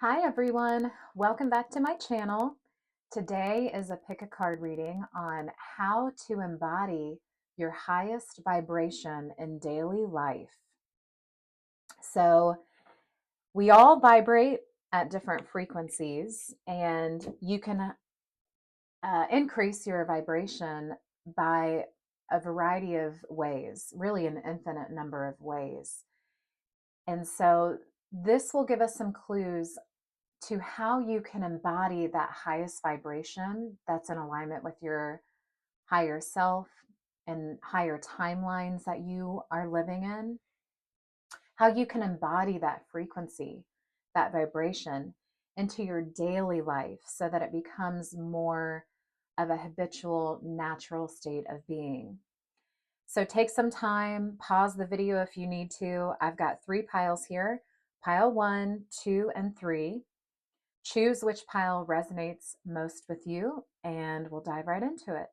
Hi everyone, welcome back to my channel. Today is a pick a card reading on how to embody your highest vibration in daily life. So we all vibrate at different frequencies, and you can increase your vibration by a variety of ways, really an infinite number of ways. And so this will give us some clues to how you can embody that highest vibration that's in alignment with your higher self and higher timelines that you are living in, how you can embody that frequency, that vibration into your daily life so that it becomes more of a habitual, natural state of being. So take some time, pause the video if you need to. I've got 3 piles here, pile 1, 2, and 3. Choose which pile resonates most with you, and we'll dive right into it.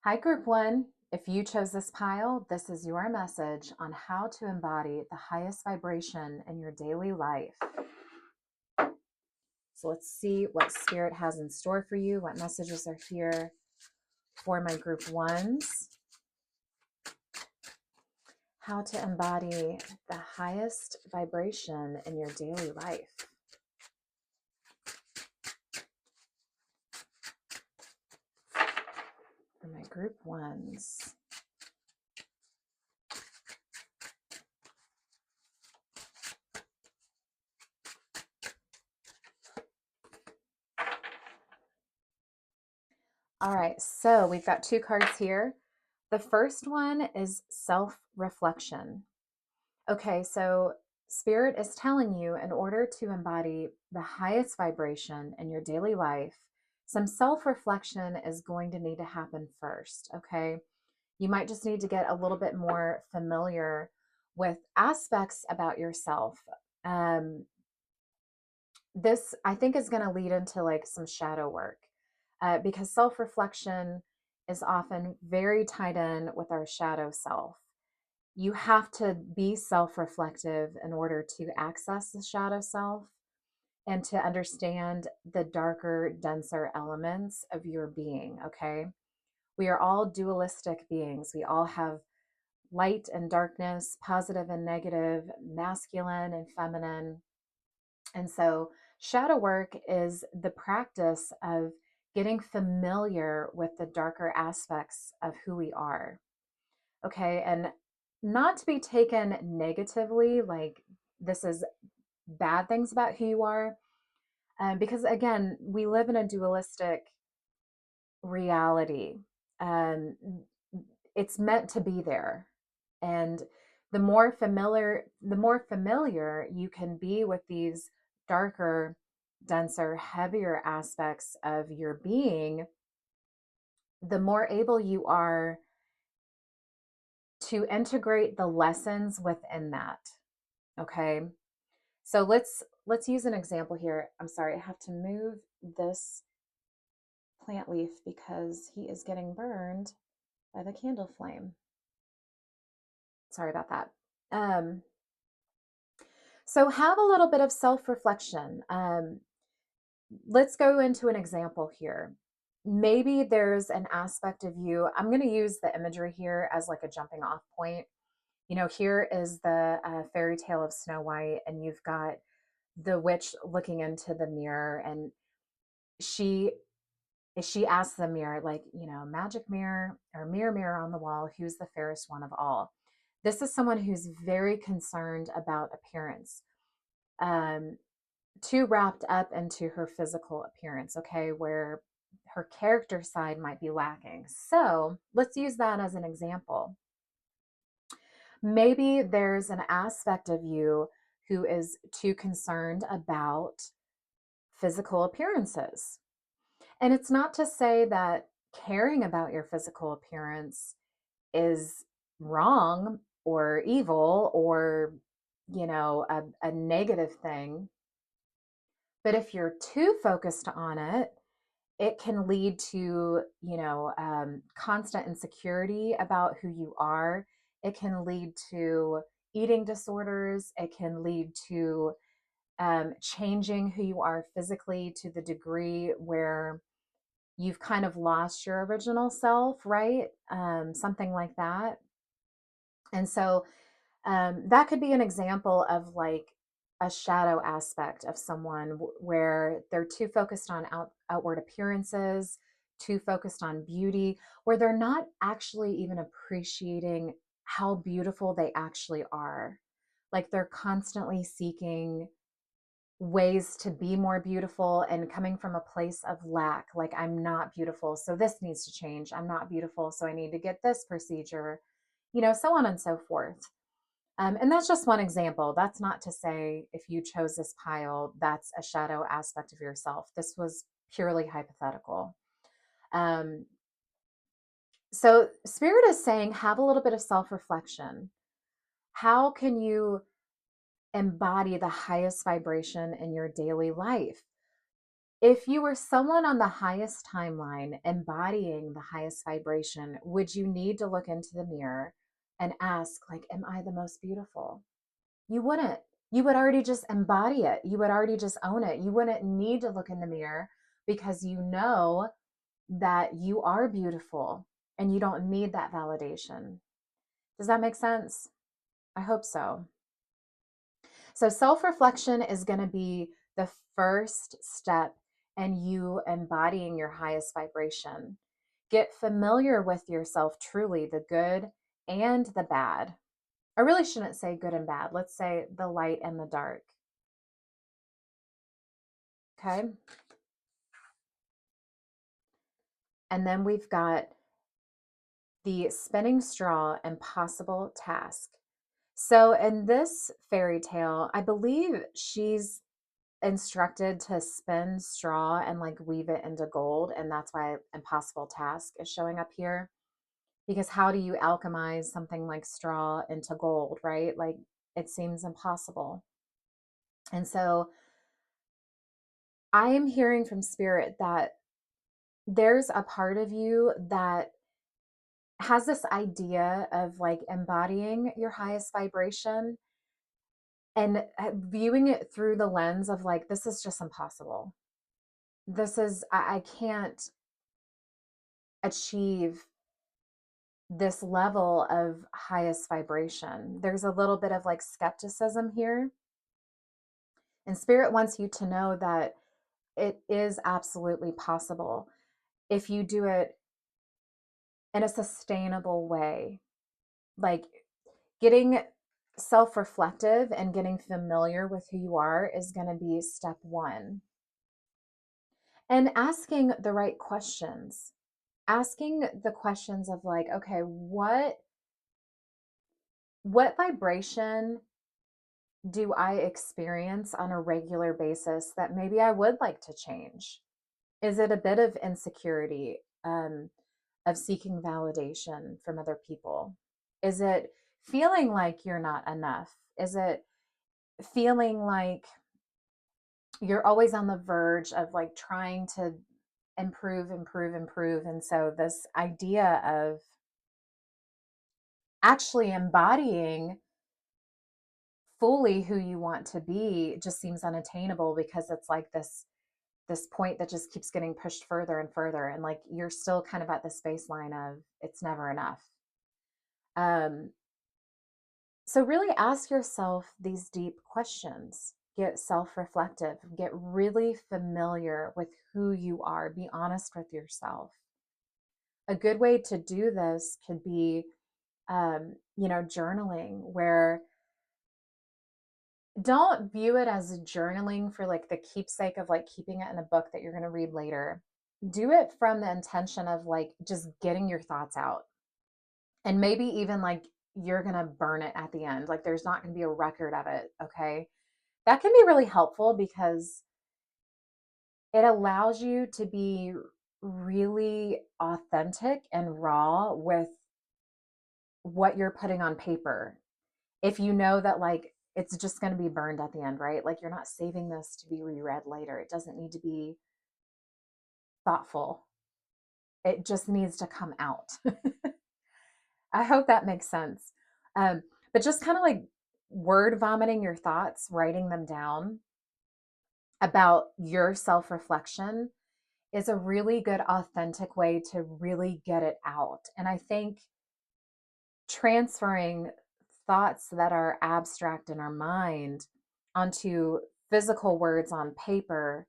Hi, Group 1. If you chose this pile, this is your message on how to embody the highest vibration in your daily life. So let's see what Spirit has in store for you, what messages are here for my Group 1s. How to embody the highest vibration in your daily life. For my Group 1s. All right, so we've got 2 cards here. The first one is self-reflection. Okay, so Spirit is telling you in order to embody the highest vibration in your daily life, some self-reflection is going to need to happen first, okay? You might just need to get a little bit more familiar with aspects about yourself. This, I think, is going to lead into like some shadow work because self reflection is often very tied in with our shadow self. You have to be self reflective in order to access the shadow self and to understand the darker, denser elements of your being. Okay. We are all dualistic beings. We all have light and darkness, positive and negative, masculine and feminine. And so, shadow work is the practice of getting familiar with the darker aspects of who we are. Okay. And not to be taken negatively, like this is bad things about who you are. Because again, we live in a dualistic reality. Um, it's meant to be there. And the more familiar you can be with these darker, denser, heavier aspects of your being, the more able you are to integrate the lessons within that. Okay? So let's use an example here. I'm sorry, I have to move this plant leaf because he is getting burned by the candle flame. Sorry about that. Um, so have a little bit of self-reflection. Let's go into an example here. Maybe there's an aspect of you, I'm going to use the imagery here as like a jumping off point. You know, here is the fairy tale of Snow White, and you've got the witch looking into the mirror, and she she asks the mirror, like, you know, magic mirror or mirror, mirror on the wall, who's the fairest one of all? This is someone who's very concerned about appearance. Um, too wrapped up into her physical appearance, okay, where her character side might be lacking. So let's use that as an example. Maybe there's an aspect of you who is too concerned about physical appearances. And it's not to say that caring about your physical appearance is wrong or evil or, you know, a negative thing. But if you're too focused on it, it can lead to, you know, constant insecurity about who you are. It can lead to eating disorders. It can lead to changing who you are physically to the degree where you've kind of lost your original self, right? Something like that. And so that could be an example of like a shadow aspect of someone where they're too focused on outward appearances, too focused on beauty, where they're not actually even appreciating how beautiful they actually are. Like they're constantly seeking ways to be more beautiful and coming from a place of lack. Like, I'm not beautiful, so this needs to change. I'm not beautiful, so I need to get this procedure, so on and so forth. And that's just one example. That's not to say if you chose this pile, that's a shadow aspect of yourself. This was purely hypothetical. Um, so, Spirit is saying have a little bit of self reflection. How can you embody the highest vibration in your daily life? If you were someone on the highest timeline embodying the highest vibration, would you need to look into the mirror and ask, like, am I the most beautiful? You wouldn't. You would already just embody it. You would already just own it. You wouldn't need to look in the mirror because you know that you are beautiful and you don't need that validation. Does that make sense? I hope so. So, self reflection is going to be the first step in you embodying your highest vibration. Get familiar with yourself truly, the good and the bad. I really shouldn't say good and bad. Let's say the light and the dark. Okay. And then we've got the spinning straw impossible task. So, in this fairy tale, I believe she's instructed to spin straw and like weave it into gold. And that's why impossible task is showing up here. Because how do you alchemize something like straw into gold, right? Like it seems impossible. And so I am hearing from spirit that there's a part of you that has this idea of like embodying your highest vibration and viewing it through the lens of like, this is just impossible. I can't achieve this level of highest vibration. There's a little bit of like skepticism here. And spirit wants you to know that it is absolutely possible if you do it in a sustainable way. Like getting self reflective and getting familiar with who you are is going to be step one. And asking the right questions. Asking the questions of like, okay, what vibration do I experience on a regular basis that maybe I would like to change? Is it a bit of insecurity, of seeking validation from other people? Is it feeling like you're not enough? Is it feeling like you're always on the verge of like trying to improve, improve, improve? And so, this idea of actually embodying fully who you want to be just seems unattainable because it's like this point that just keeps getting pushed further and further, and like you're still kind of at this baseline of it's never enough. um so really ask yourself these deep questions, get self-reflective, get really familiar with who you are, be honest with yourself. A good way to do this could be journaling, where don't view it as journaling for like the keepsake of like keeping it in a book that you're going to read later. Do it from the intention of like just getting your thoughts out. And maybe even like you're going to burn it at the end. Like there's not going to be a record of it. Okay. That can be really helpful because it allows you to be really authentic and raw with what you're putting on paper. If you know that like it's just going to be burned at the end, right? Like you're not saving this to be reread later. It doesn't need to be thoughtful. It just needs to come out. I hope that makes sense. But just kind of like word vomiting your thoughts, writing them down. about your self reflection is a really good, authentic way to really get it out. And I think transferring thoughts that are abstract in our mind onto physical words on paper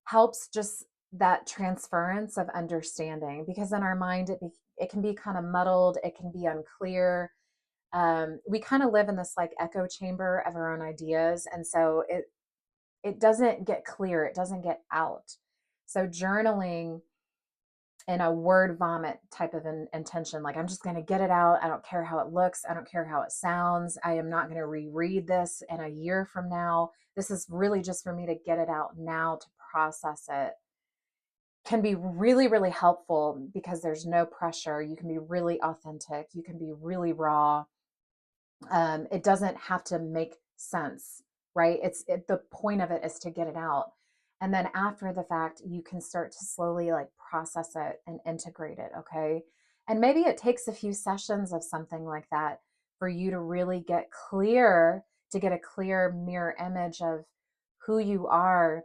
helps just that transference of understanding, because in our mind it can be kind of muddled, it can be unclear. We kind of live in this like echo chamber of our own ideas, and so it doesn't get clear, it doesn't get out. So journaling in a word vomit type of an intention, like I'm just going to get it out, I don't care how it looks, I don't care how it sounds, I am not going to reread this in a year from now, this is really just for me to get it out now, to process it, can be really, really helpful because there's no pressure. You can be really authentic, you can be really raw. It doesn't have to make sense, right? The point of it is to get it out. And then after the fact, you can start to slowly like process it and integrate it, okay? And maybe it takes a few sessions of something like that for you to really get clear, to get a clear mirror image of who you are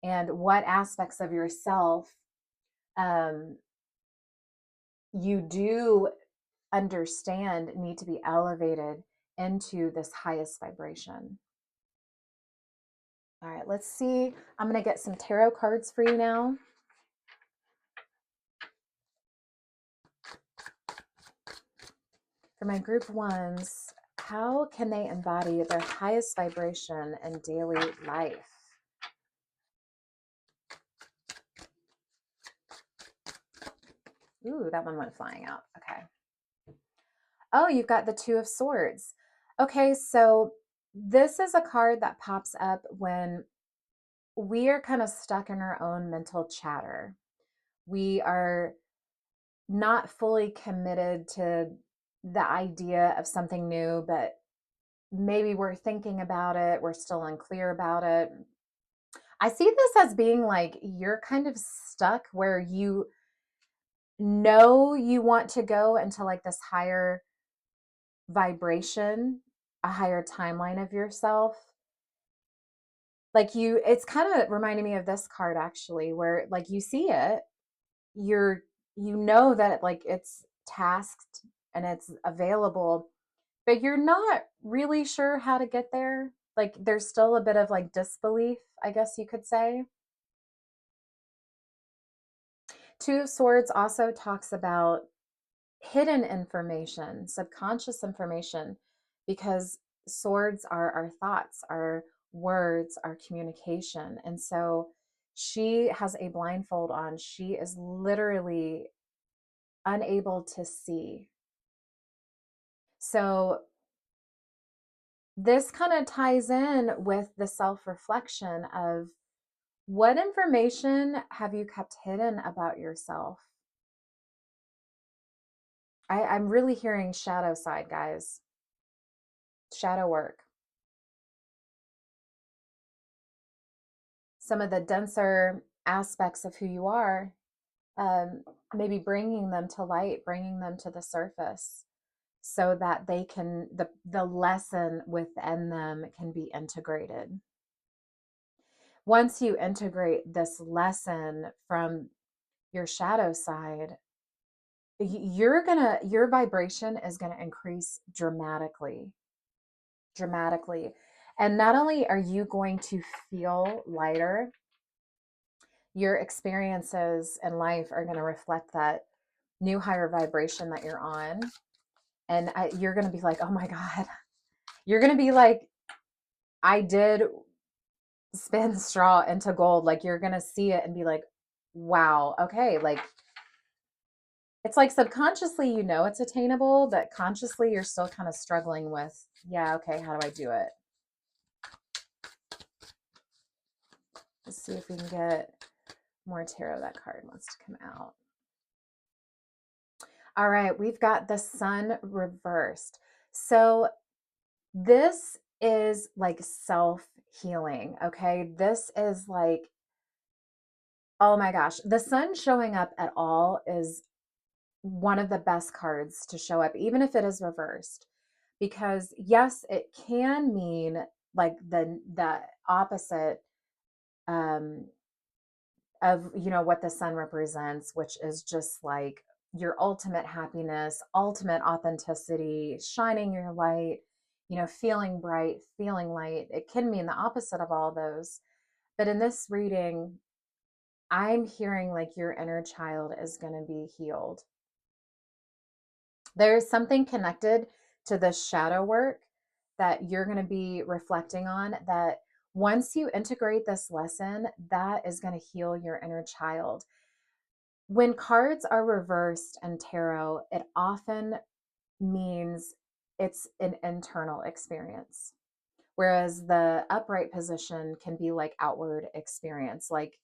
and what aspects of yourself um, you do understand need to be elevated into this highest vibration. All right, let's see. I'm going to get some tarot cards for you now. For my group ones, how can they embody their highest vibration in daily life? Ooh, that one went flying out. Okay. Oh, you've got the Two of Swords. Okay, so this is a card that pops up when we are kind of stuck in our own mental chatter. We are not fully committed to the idea of something new, but maybe we're thinking about it, we're still unclear about it. I see this as being like you're kind of stuck where you know you want to go into like this higher vibration, a higher timeline of yourself. Like it's kind of reminding me of this card actually, where like you see it, you're, you know that like it's tasked and it's available, but you're not really sure how to get there. Like there's still a bit of like disbelief, I guess you could say. Two of Swords also talks about hidden information, subconscious information, because swords are our thoughts, our words, our communication. And so she has a blindfold on. She is literally unable to see. So this kind of ties in with the self reflection of what information have you kept hidden about yourself? I'm really hearing shadow side, guys. Shadow work. Some of the denser aspects of who you are, maybe bringing them to light, bringing them to the surface so that they can, the lesson within them can be integrated. Once you integrate this lesson from your shadow side, your vibration is gonna increase dramatically, dramatically. And not only are you going to feel lighter, your experiences in life are going to reflect that new higher vibration that you're on. And you're going to be like, oh my God. You're going to be like, I did spin straw into gold. Like you're going to see it and be like, wow, okay. Like it's like subconsciously, you know, it's attainable, but consciously you're still kind of struggling with, yeah, okay, how do I do it? Let's see if we can get more tarot. That card wants to come out. All right, we've got the Sun reversed. So this is like self healing, okay? This is like, oh my gosh, the Sun showing up at all is one of the best cards to show up, even if it is reversed. Because yes, it can mean like the opposite um, of, you know, what the sun represents, which is just like your ultimate happiness, ultimate authenticity, shining your light, you know, feeling bright, feeling light. It can mean the opposite of all those. But in this reading, I'm hearing like your inner child is going to be healed. There is something connected to the shadow work that you're going to be reflecting on, that once you integrate this lesson, that is going to heal your inner child. When cards are reversed in tarot, it often means it's an internal experience, whereas the upright position can be like outward experience. Like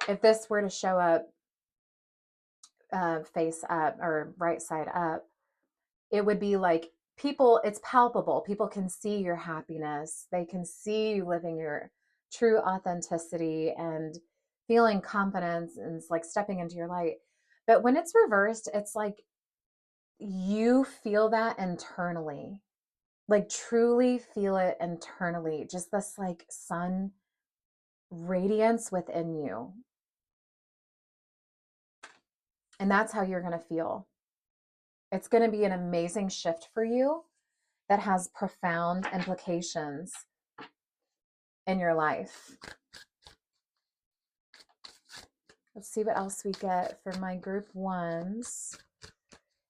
if this were to show up face up or right side up, it would be like people, it's palpable. People can see your happiness. They can see you living your true authenticity and feeling confidence, and it's like stepping into your light. But when it's reversed, it's like you feel that internally, like truly feel it internally, just this like sun radiance within you. And that's how you're going to feel. It's going to be an amazing shift for you that has profound implications in your life. Let's see what else we get for my group ones.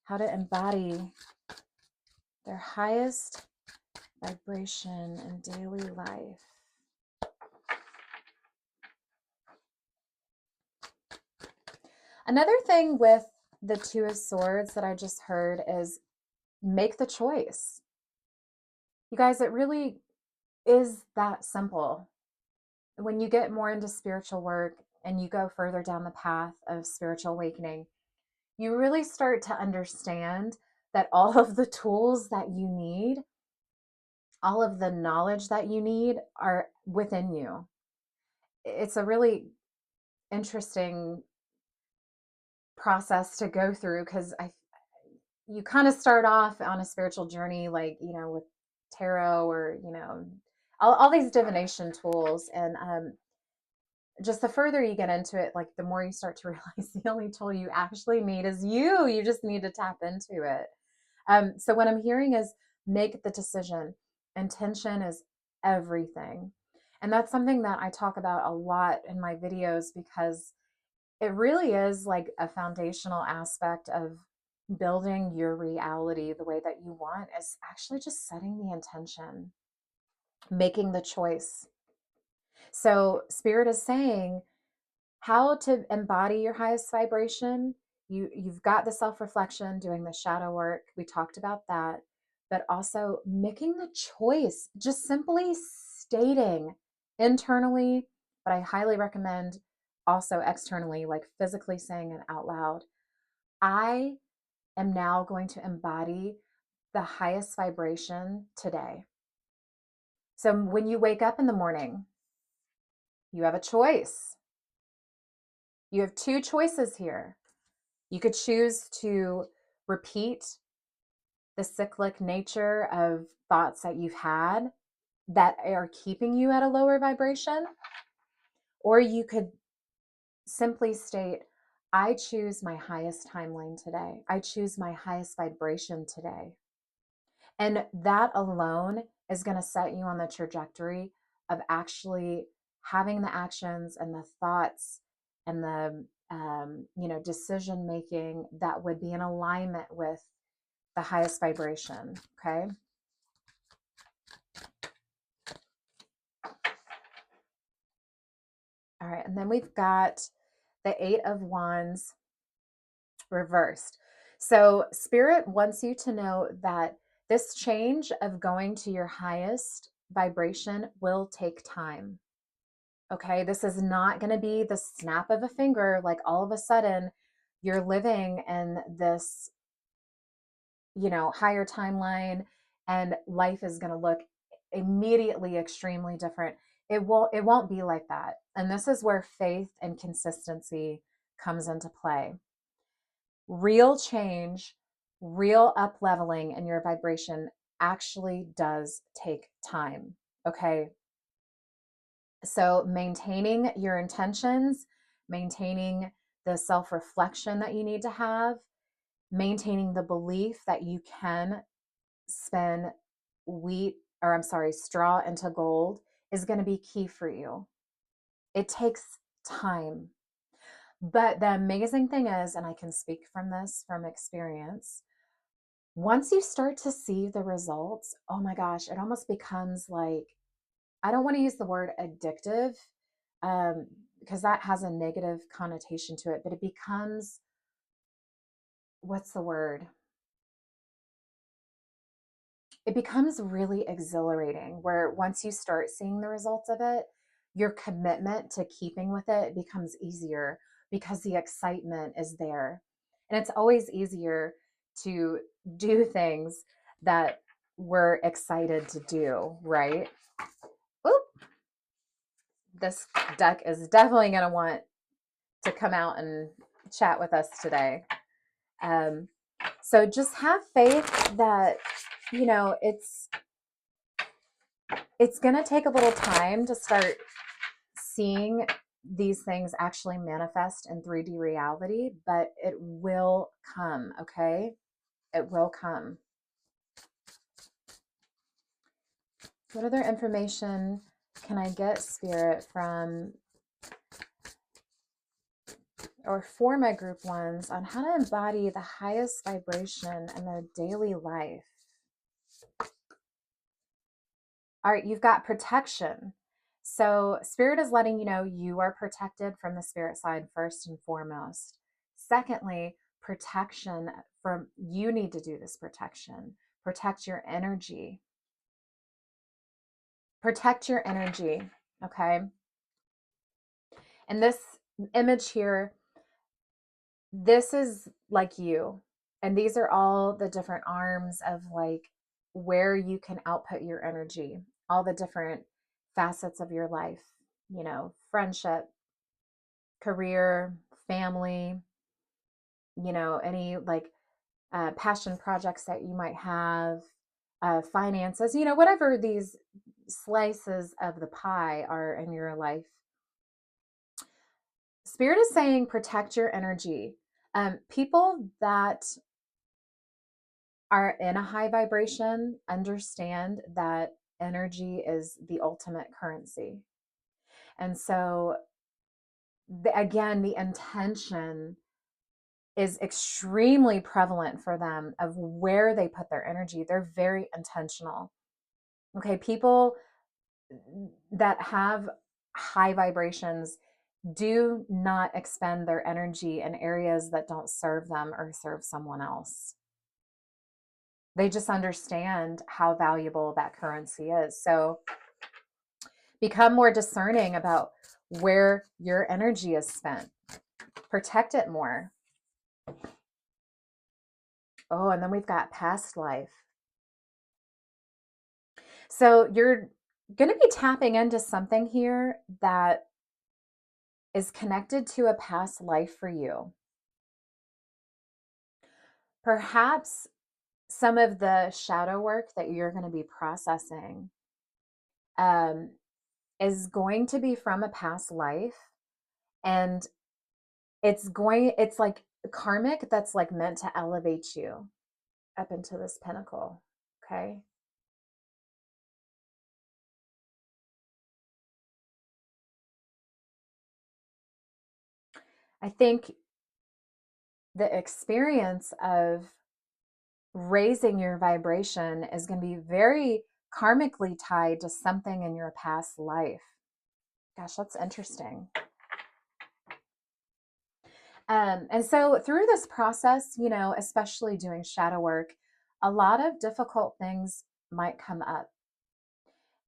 How to embody their highest vibration in daily life. Another thing with the Two of Swords that I just heard is make the choice. You guys, it really is that simple. When you get more into spiritual work and you go further down the path of spiritual awakening, you really start to understand that all of the tools that you need, all of the knowledge that you need are within you. It's a really interesting process to go through, because you kind of start off on a spiritual journey, like, you know, with tarot or, you know, all these divination tools. And just the further you get into it, like the more you start to realize the only tool you actually need is you. You just need to tap into it. So what I'm hearing is make the decision. Intention is everything. And that's something that I talk about a lot in my videos, because it really is like a foundational aspect of building your reality the way that you want, is actually just setting the intention, making the choice. So Spirit is saying how to embody your highest vibration. You've got the self-reflection, doing the shadow work. We talked about that, but also making the choice, just simply stating internally, but I highly recommend also externally, like physically saying it out loud. I am now going to embody the highest vibration today. So when you wake up in the morning, you have a choice. You have two choices here. You could choose to repeat the cyclic nature of thoughts that you've had that are keeping you at a lower vibration, or you could simply state, I choose my highest timeline today. I choose my highest vibration today. And that alone is going to set you on the trajectory of actually having the actions and the thoughts and the you know, decision making that would be in alignment with the highest vibration. Okay. All right. And then we've got the Eight of Wands reversed. So Spirit wants you to know that this change of going to your highest vibration will take time. Okay, this is not going to be the snap of a finger, like all of a sudden you're living in this, you know, higher timeline and life is going to look immediately extremely different. It won't be like that. And this is where faith and consistency comes into play. Real change, real up leveling in your vibration actually does take time. Okay. So maintaining your intentions, maintaining the self-reflection that you need to have, maintaining the belief that you can spin straw into gold is going to be key for you. It takes time. But the amazing thing is, and I can speak from this from experience, once you start to see the results, oh my gosh, it almost becomes like, I don't want to use the word addictive, um, because that has a negative connotation to it, but it becomes, what's the word? It becomes really exhilarating where once you start seeing the results of it, your commitment to keeping with it becomes easier because the excitement is there. And it's always easier to do things that we're excited to do, right? Oop, this duck is definitely going to want to come out and chat with us today. Um, so just have faith that, you know, it's going to take a little time to start seeing these things actually manifest in 3D reality, but it will come, okay? It will come. What other information can I get, Spirit, from or for my group ones on how to embody the highest vibration in their daily life? All right, you've got protection. So, Spirit is letting you know you are protected from the spirit side first and foremost. Secondly, protection from you need to do this protection. Protect your energy. Protect your energy, okay? And this image here, this is like you. And these are all the different arms of like where you can output your energy, all the different facets of your life, you know, friendship, career, family, you know, any like passion projects that you might have, finances, you know, whatever these slices of the pie are in your life. Spirit is saying protect your energy. People that are in a high vibration understand that energy is the ultimate currency. And so, again, the intention is extremely prevalent for them of where they put their energy. They're very intentional. Okay, people that have high vibrations do not expend their energy in areas that don't serve them or serve someone else. They just understand how valuable that currency is. So become more discerning about where your energy is spent. Protect it more. Oh, and then we've got past life. So you're going to be tapping into something here that is connected to a past life for you. Perhaps some of the shadow work that you're going to be processing um, is going to be from a past life, and it's like karmic that's like meant to elevate you up into this pinnacle. Okay. I think the experience of raising your vibration is going to be very karmically tied to something in your past life. Gosh, that's interesting. And so through this process, you know, especially doing shadow work, a lot of difficult things might come up.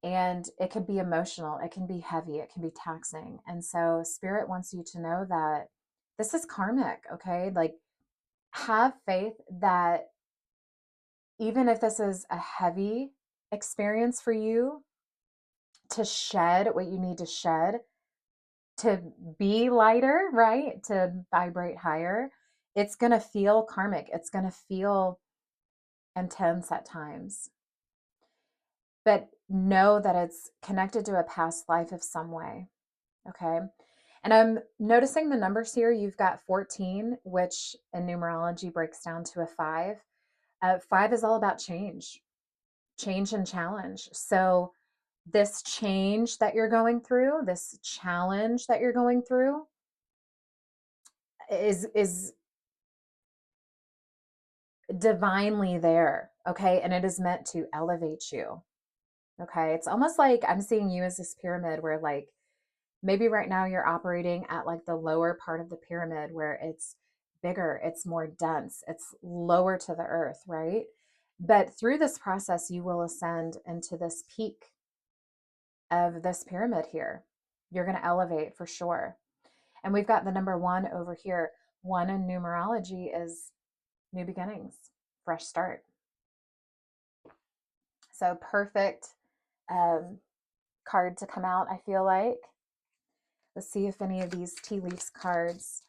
And it can be emotional, it can be heavy, it can be taxing. And so Spirit wants you to know that this is karmic, okay? Like, have faith that even if this is a heavy experience for you, to shed what you need to shed, to be lighter, right? To vibrate higher, it's going to feel karmic. It's going to feel intense at times. But know that it's connected to a past life of some way. Okay. And I'm noticing the numbers here. You've got 14, which in numerology breaks down to a five. Five is all about change, change and challenge. So, this change that you're going through, this challenge that you're going through is divinely there, okay? And it is meant to elevate you. Okay? It's almost like I'm seeing you as this pyramid where like maybe right now you're operating at like the lower part of the pyramid where it's bigger, it's more dense, it's lower to the earth, right? But through this process, you will ascend into this peak of this pyramid here. You're going to elevate for sure. And we've got the number one over here. One in numerology is new beginnings, fresh start. So perfect um, card to come out, I feel like. Let's see if any of these tea leaves cards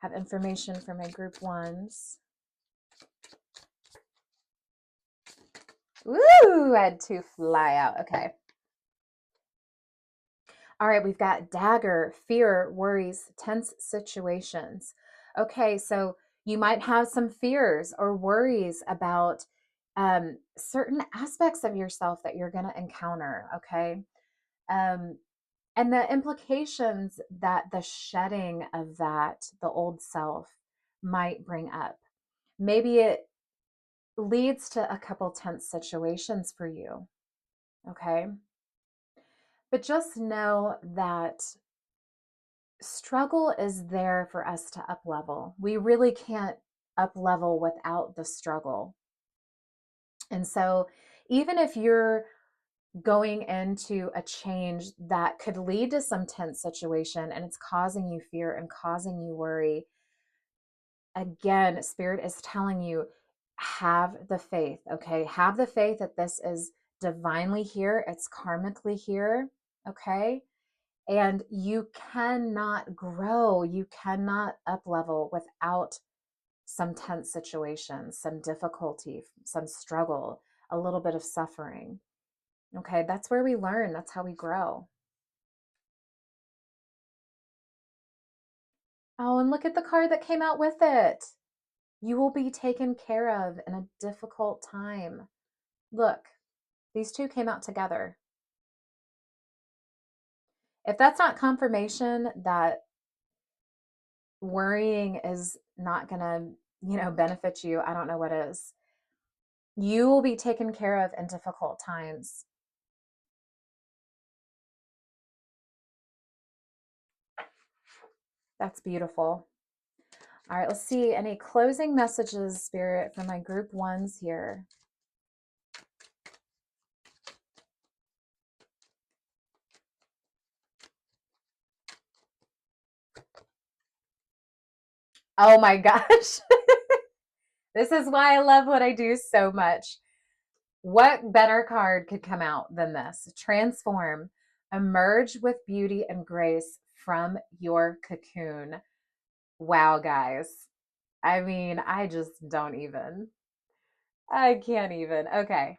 have information for my group ones. Woo! I had two fly out. Okay. All right, we've got dagger, fear, worries, tense situations. Okay, so you might have some fears or worries about certain aspects of yourself that you're going to encounter. Okay. Um, and the implications that the shedding of that, the old self, might bring up. Maybe it leads to a couple tense situations for you. Okay. But just know that struggle is there for us to up level. We really can't up level without the struggle. And so, even if you're going into a change that could lead to some tense situation and it's causing you fear and causing you worry, again, Spirit is telling you, have the faith, okay? Have the faith that this is divinely here, it's karmically here, okay? And you cannot grow, you cannot up level without some tense situations, some difficulty, some struggle, a little bit of suffering. Okay, that's where we learn, that's how we grow. Oh, and look at the card that came out with it. You will be taken care of in a difficult time. Look, these two came out together. If that's not confirmation that worrying is not going to, benefit you, I don't know what is. You will be taken care of in difficult times. That's beautiful. All right, let's see. Any closing messages, Spirit, for my group ones here? Oh my gosh. This is why I love what I do so much. What better card could come out than this? Transform, emerge with beauty and grace from your cocoon. Wow, guys. I mean, I just don't even. I can't even. Okay.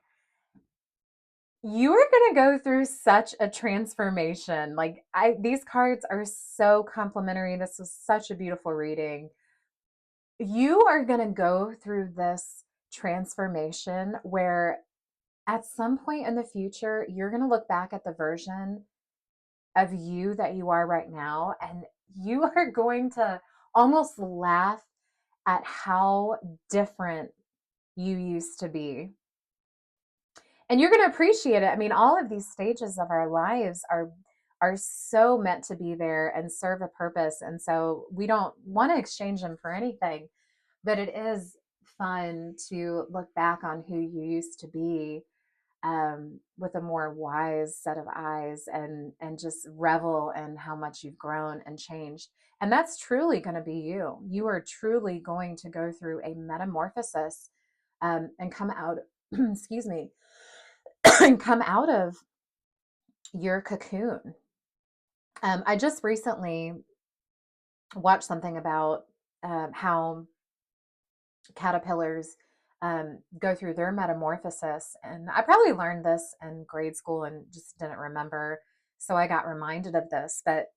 You are going to go through such a transformation. Like these cards are so complimentary. This was such a beautiful reading. You are going to go through this transformation where at some point in the future, you're going to look back at the version of you that you are right now, and you are going to almost laugh at how different you used to be. And you're going to appreciate it. I mean, all of these stages of our lives are so meant to be there and serve a purpose. And so we don't want to exchange them for anything, but it is fun to look back on who you used to be with a more wise set of eyes and just revel in how much you've grown and changed. And that's truly going to be you. You are truly going to go through a metamorphosis and come out, excuse me, and come out of your cocoon. I just recently watched something about how caterpillars go through their metamorphosis. And I probably learned this in grade school and just didn't remember. So I got reminded of this. But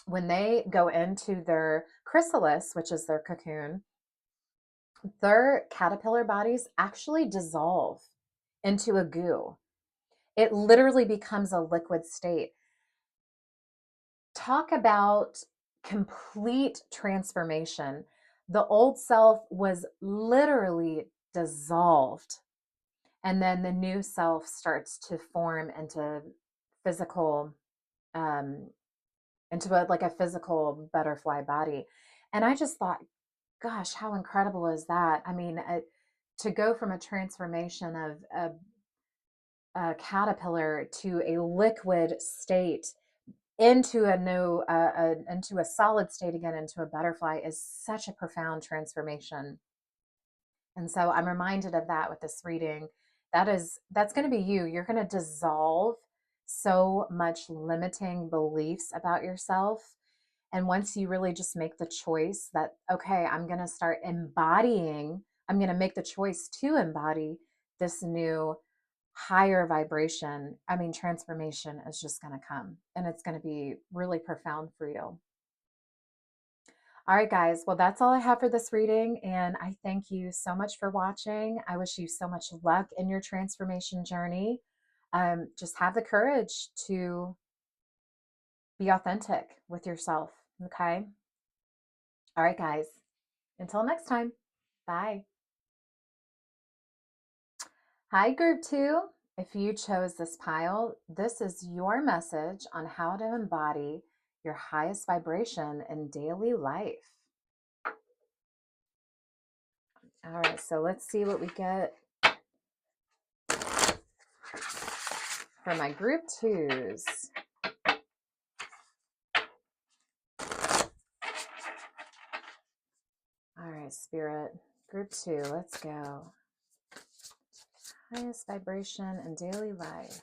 when they go into their chrysalis, which is their cocoon, their caterpillar bodies actually dissolve into a goo. It literally becomes a liquid state. Talk about complete transformation. The old self was literally dissolved, and then the new self starts to form into physical, um, like a physical butterfly body. And I just thought, gosh, how incredible is that? I mean, to go from a transformation of a caterpillar to a liquid state into a new into a solid state again, into a butterfly, is such a profound transformation. And so I'm reminded of that with this reading. That's going to be you. You're going to dissolve so much limiting beliefs about yourself. And once you really just make the choice that, okay, I'm going to start embodying, I'm going to make the choice to embody this new higher vibration. I mean, transformation is just going to come, and it's going to be really profound for you. All right, guys. Well, that's all I have for this reading. And I thank you so much for watching. I wish you so much luck in your transformation journey. Just have the courage to be authentic with yourself. Okay. All right, guys. Until next time. Bye. Hi, group 2. If you chose this pile, this is your message on how to embody your highest vibration in daily life. All right, so let's see what we get for my group 2s. All right, Spirit, group 2, let's go. Highest vibration in daily life.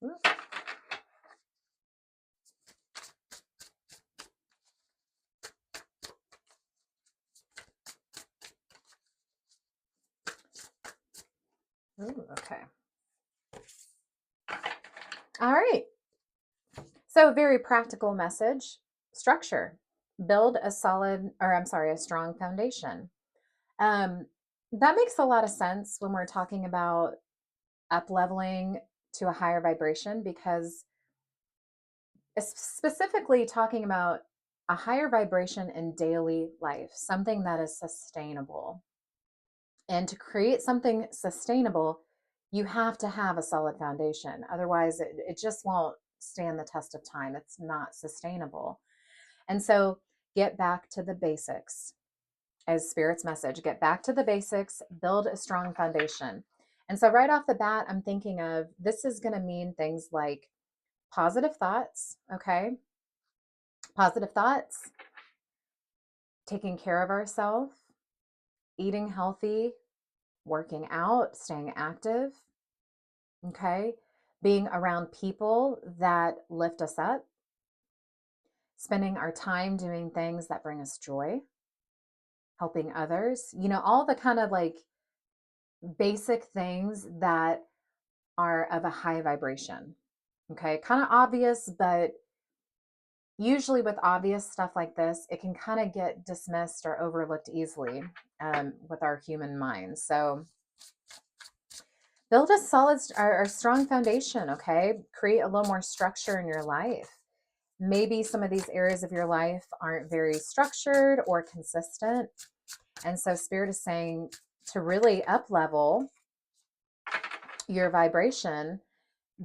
Ooh. Ooh, okay. All right. So, a very practical message: structure. Build a a strong foundation. Um, that makes a lot of sense when we're talking about up leveling to a higher vibration, because specifically talking about a higher vibration in daily life, something that is sustainable. And to create something sustainable, you have to have a solid foundation. Otherwise, it just won't stand the test of time. It's not sustainable. And so get back to the basics. As Spirit's message, get back to the basics, build a strong foundation. And so right off the bat, I'm thinking of, this is going to mean things like positive thoughts, okay? Positive thoughts, taking care of ourselves, eating healthy, working out, staying active, okay? Being around people that lift us up, spending our time doing things that bring us joy, helping others, all the kind of like basic things that are of a high vibration. Okay, kind of obvious, but usually with obvious stuff like this, it can kind of get dismissed or overlooked easily with our human minds. So build a solid or strong foundation, okay? Create a little more structure in your life. Maybe some of these areas of your life aren't very structured or consistent. And so Spirit is saying to really up level your vibration,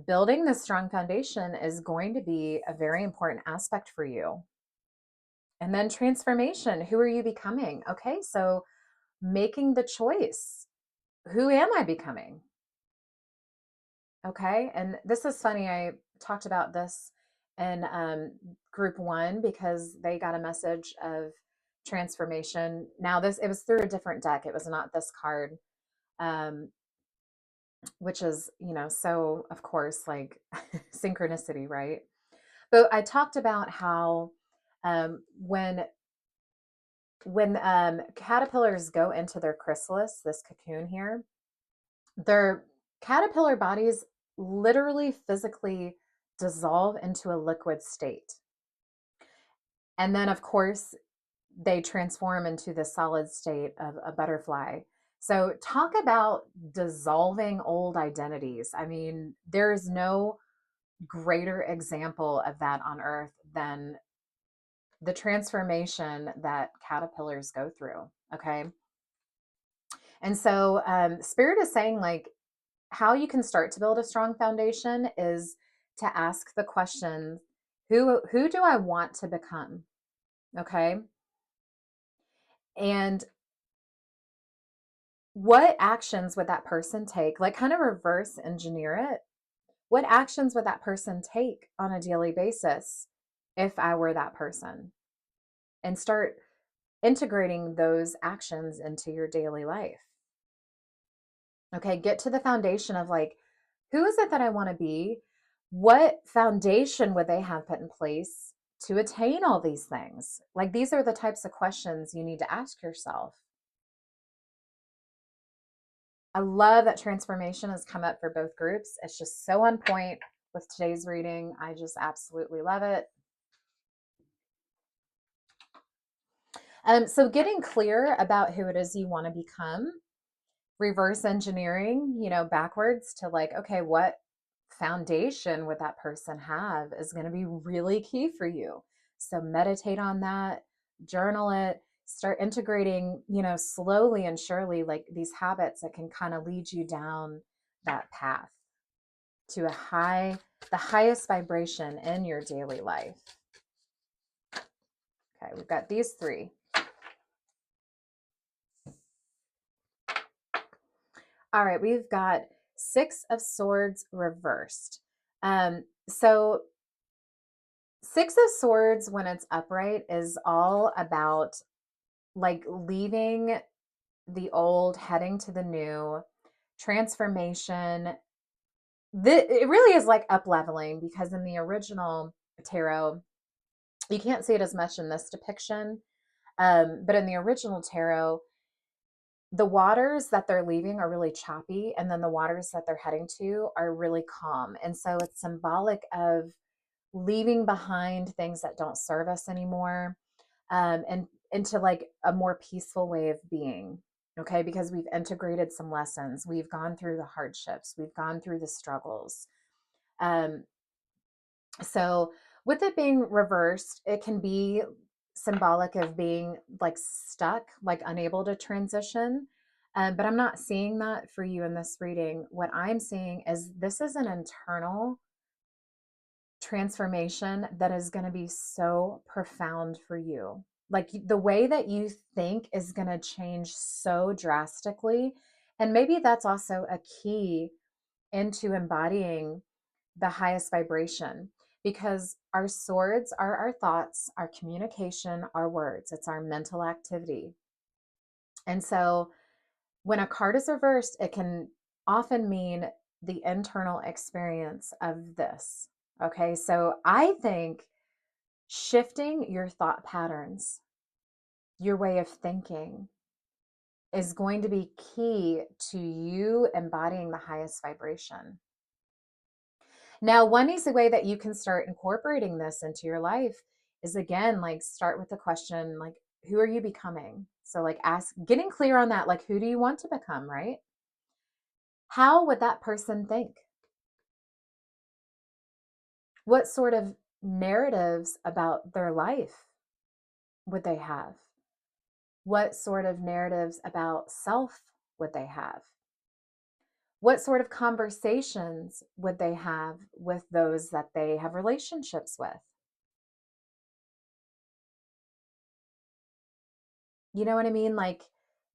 building this strong foundation is going to be a very important aspect for you. And then transformation. Who are you becoming? Okay, so making the choice. Who am I becoming? Okay, and this is funny. I talked about this in group 1 because they got a message of transformation. Now, it was through a different deck. It was not this card, um, which is, so of course, like synchronicity, right? But I talked about how when caterpillars go into their chrysalis, this cocoon here, their caterpillar bodies literally physically dissolve into a liquid state. And then, of course, they transform into the solid state of a butterfly. So, talk about dissolving old identities. I mean, there's no greater example of that on earth than the transformation that caterpillars go through. Okay. And so, Spirit is saying, like, how you can start to build a strong foundation is to ask the question, who do I want to become? Okay. And what actions would that person take? Like, kind of reverse engineer it. What actions would that person take on a daily basis if I were that person? And start integrating those actions into your daily life. Okay, get to the foundation of, like, who is it that I want to be? What foundation would they have put in place to attain all these things? Like, these are the types of questions you need to ask yourself. I love that transformation has come up for both groups. It's just so on point with today's reading. I just absolutely love it. So getting clear about who it is you want to become, reverse engineering, backwards to, like, okay, what foundation would that person have is going to be really key for you. So meditate on that, journal it, start integrating, slowly and surely, like, these habits that can kind of lead you down that path to the highest vibration in your daily life. Okay, we've got these three. All right, we've got Six of Swords reversed. So Six of Swords, when it's upright, is all about, like, leaving the old, heading to the new, transformation. It really is like up leveling, because in the original tarot, you can't see it as much in this depiction, but in the original tarot, the waters that they're leaving are really choppy, and then the waters that they're heading to are really calm. And so it's symbolic of leaving behind things that don't serve us anymore, and into, like, a more peaceful way of being. Okay, because we've integrated some lessons, we've gone through the hardships, we've gone through the struggles. um, so with it being reversed, it can be symbolic of being, like, stuck, like unable to transition. But I'm not seeing that for you in this reading. What I'm seeing is this is an internal transformation that is going to be so profound for you. Like, the way that you think is going to change so drastically. And maybe that's also a key into embodying the highest vibration, because our swords are our thoughts, our communication, our words. It's our mental activity. And so when a card is reversed, it can often mean the internal experience of this. Okay, so I think shifting your thought patterns, your way of thinking, is going to be key to you embodying the highest vibration. Now, one easy way that you can start incorporating this into your life is, again, like, start with the question, like, who are you becoming? So, like, getting clear on that, like, who do you want to become, right? How would that person think? What sort of narratives about their life would they have? What sort of narratives about self would they have? What sort of conversations would they have with those that they have relationships with? You know what I mean? Like,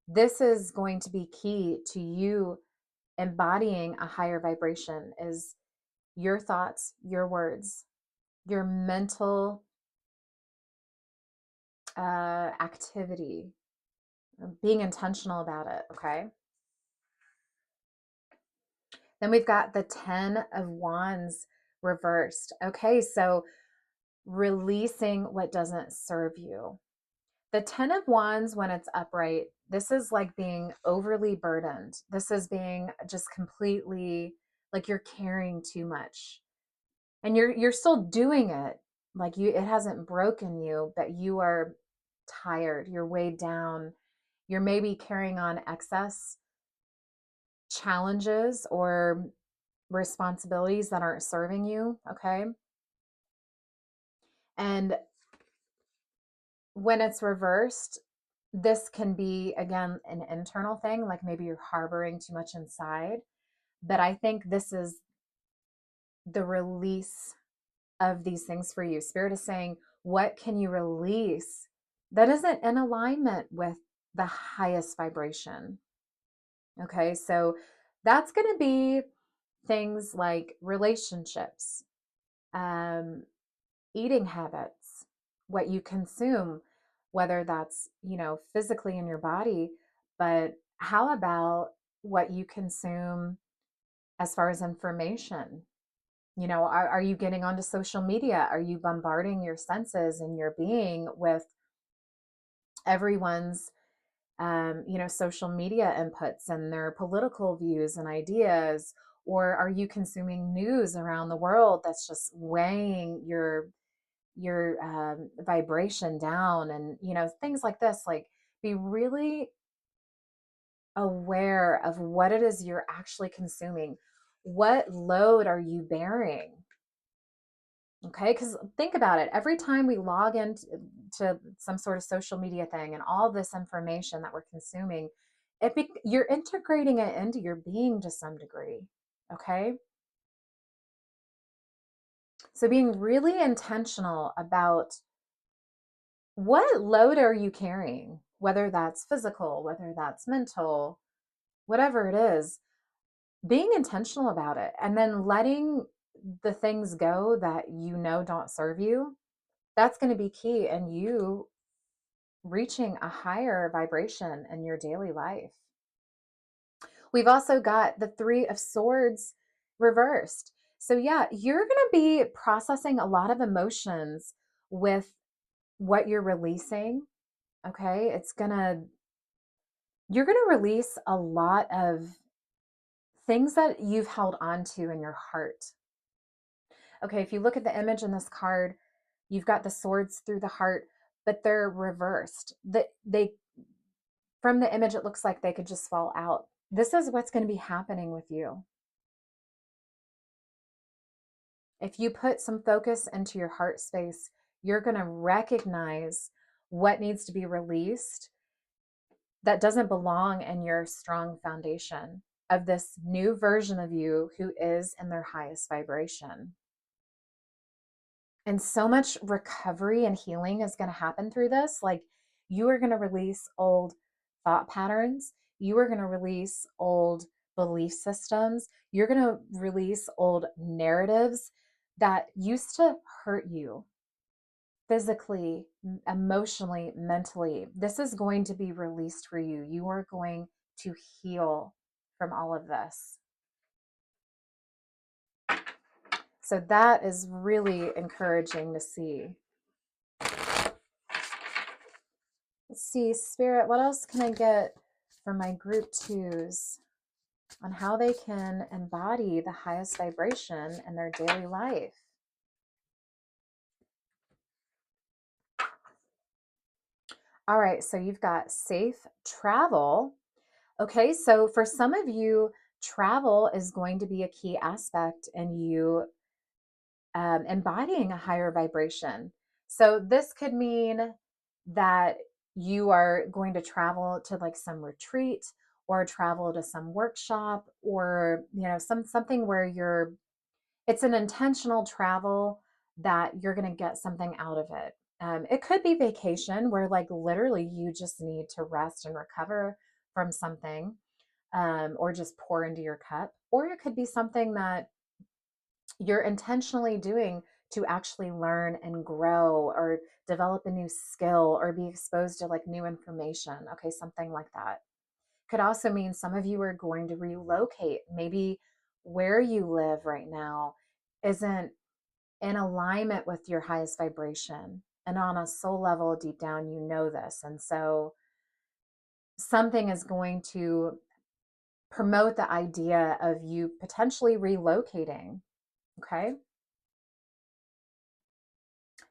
this is going to be key to you embodying a higher vibration, is your thoughts, your words, your mental activity, being intentional about it. Okay. Then we've got the 10 of Wands reversed. Okay, so releasing what doesn't serve you. The 10 of Wands, when it's upright, this is like being overly burdened. This is being just completely like you're carrying too much. And you're still doing it. Like it hasn't broken you, but you are tired. You're weighed down. You're maybe carrying on excess challenges or responsibilities that aren't serving you, okay? And when it's reversed, this can be, again, an internal thing, like maybe you're harboring too much inside. But I think this is the release of these things for you. Spirit is saying, what can you release that isn't in alignment with the highest vibration? Okay, so that's going to be things like relationships, um, eating habits, what you consume, whether that's, physically in your body, but how about what you consume as far as information? Are you getting onto social media? Are you bombarding your senses and your being with everyone's, social media inputs and their political views and ideas? Or are you consuming news around the world that's just weighing your vibration down, and things like this? Like, be really aware of what it is you're actually consuming. What load are you bearing? Okay, because think about it. Every time we log into some sort of social media thing and all this information that we're consuming, you're integrating it into your being to some degree. Okay, so being really intentional about what load are you carrying, whether that's physical, whether that's mental, whatever it is, being intentional about it, and then letting the things go that don't serve you. That's going to be key in you reaching a higher vibration in your daily life. We've also got the Three of Swords reversed. So, yeah, you're going to be processing a lot of emotions with what you're releasing. Okay. You're going to release a lot of things that you've held on to in your heart. Okay. If you look at the image in this card, you've got the swords through the heart, but they're reversed. They From the image, it looks like they could just fall out. This is what's going to be happening with you. If you put some focus into your heart space, you're going to recognize what needs to be released that doesn't belong in your strong foundation of this new version of you who is in their highest vibration. And so much recovery and healing is going to happen through this. Like, you are going to release old thought patterns. You are going to release old belief systems. You're going to release old narratives that used to hurt you physically, emotionally, mentally. This is going to be released for you. You are going to heal from all of this. So that is really encouraging to see. Let's see, Spirit, what else can I get for my group twos on how they can embody the highest vibration in their daily life? All right, so you've got safe travel. Okay, so for some of you, travel is going to be a key aspect in you embodying a higher vibration. So this could mean that you are going to travel to like some retreat or travel to some workshop, or something where it's an intentional travel that you're going to get something out of it. It could be vacation where like literally you just need to rest and recover from something, or just pour into your cup. Or it could be something that you're intentionally doing to actually learn and grow or develop a new skill or be exposed to like new information. Okay, something like that. Could also mean some of you are going to relocate. Maybe where you live right now isn't in alignment with your highest vibration. And on a soul level, deep down, you know this. And so something is going to promote the idea of you potentially relocating. Okay.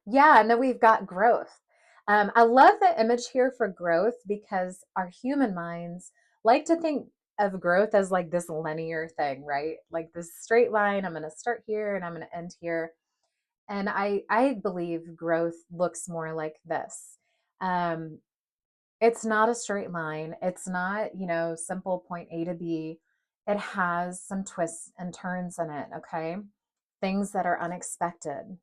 Yeah. And then we've got growth. I love the image here for growth because our human minds like to think of growth as like this linear thing, right? Like this straight line. I'm going to start here and I'm going to end here. And I believe growth looks more like this. Um, it's not a straight line. It's not, simple point A to B. It has some twists and turns in it, okay? Things that are unexpected.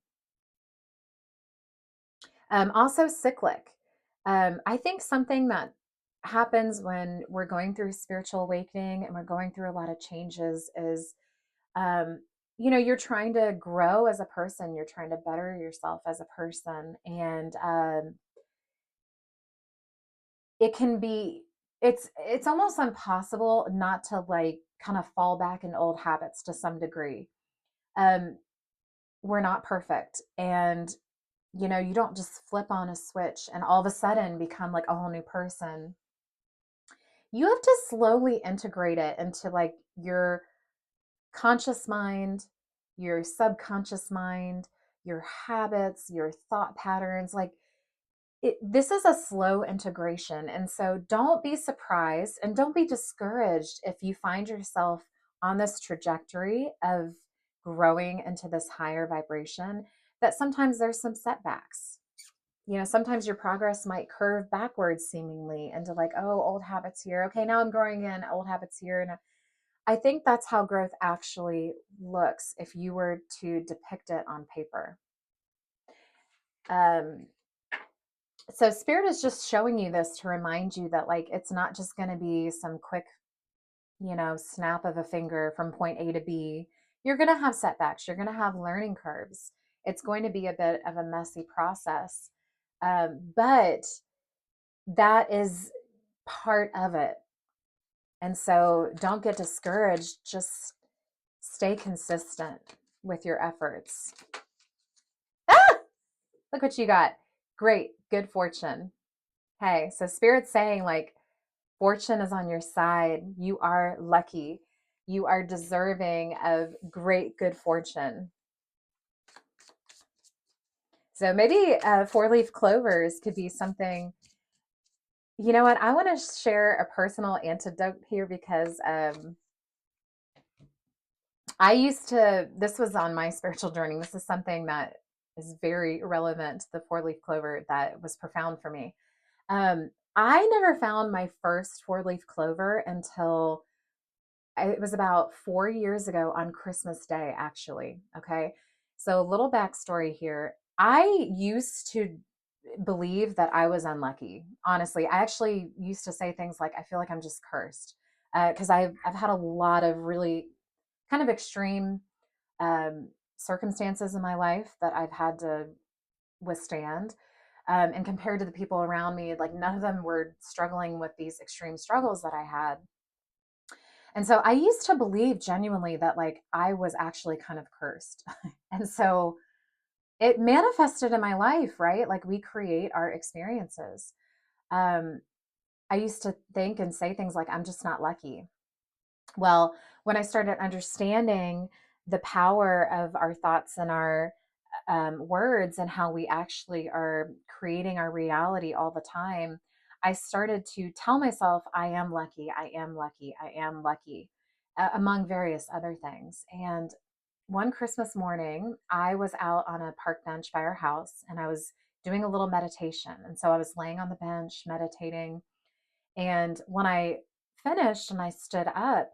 Also cyclic. I think something that happens when we're going through spiritual awakening and we're going through a lot of changes is, um, you're trying to grow as a person, you're trying to better yourself as a person. And it can be, it's almost impossible not to like kind of fall back in old habits to some degree. Um, we're not perfect. And you don't just flip on a switch and all of a sudden become like a whole new person. You have to slowly integrate it into like your conscious mind, your subconscious mind, your habits, your thought patterns. Like this is a slow integration. And so don't be surprised and don't be discouraged if you find yourself on this trajectory of growing into this higher vibration, that sometimes there's some setbacks. Sometimes your progress might curve backwards seemingly into like, oh, old habits here. Okay, now I'm growing in old habits here. And I think that's how growth actually looks if you were to depict it on paper. Um, so spirit is just showing you this to remind you that like it's not just going to be some quick, snap of a finger from point A to B. You're going to have setbacks. You're going to have learning curves. It's going to be a bit of a messy process. But that is part of it. And so don't get discouraged. Just stay consistent with your efforts. Ah, look what you got. Great. Good fortune. Hey, so Spirit's saying like fortune is on your side. You are lucky. You are deserving of great good fortune. So maybe four-leaf clovers could be something. You know what? I want to share a personal antidote here because this was on my spiritual journey. This is something that is very relevant to the four-leaf clover that was profound for me. I never found my first four-leaf clover until it was about 4 years ago on Christmas Day, actually. Okay. So, a little backstory here. I used to believe that I was unlucky. Honestly, I actually used to say things like, I feel like I'm just cursed. Because I've had a lot of really kind of extreme circumstances in my life that I've had to withstand. And compared to the people around me, like none of them were struggling with these extreme struggles that I had. And so I used to believe genuinely that like I was actually kind of cursed. And so it manifested in my life, right? Like we create our experiences. Um, I used to think and say things like, I'm just not lucky. Well, when I started understanding the power of our thoughts and our words and how we actually are creating our reality all the time, I started to tell myself, I am lucky, I am lucky, I am lucky, among various other things. And one Christmas morning, I was out on a park bench by our house and I was doing a little meditation. And so I was laying on the bench meditating. And when I finished and I stood up,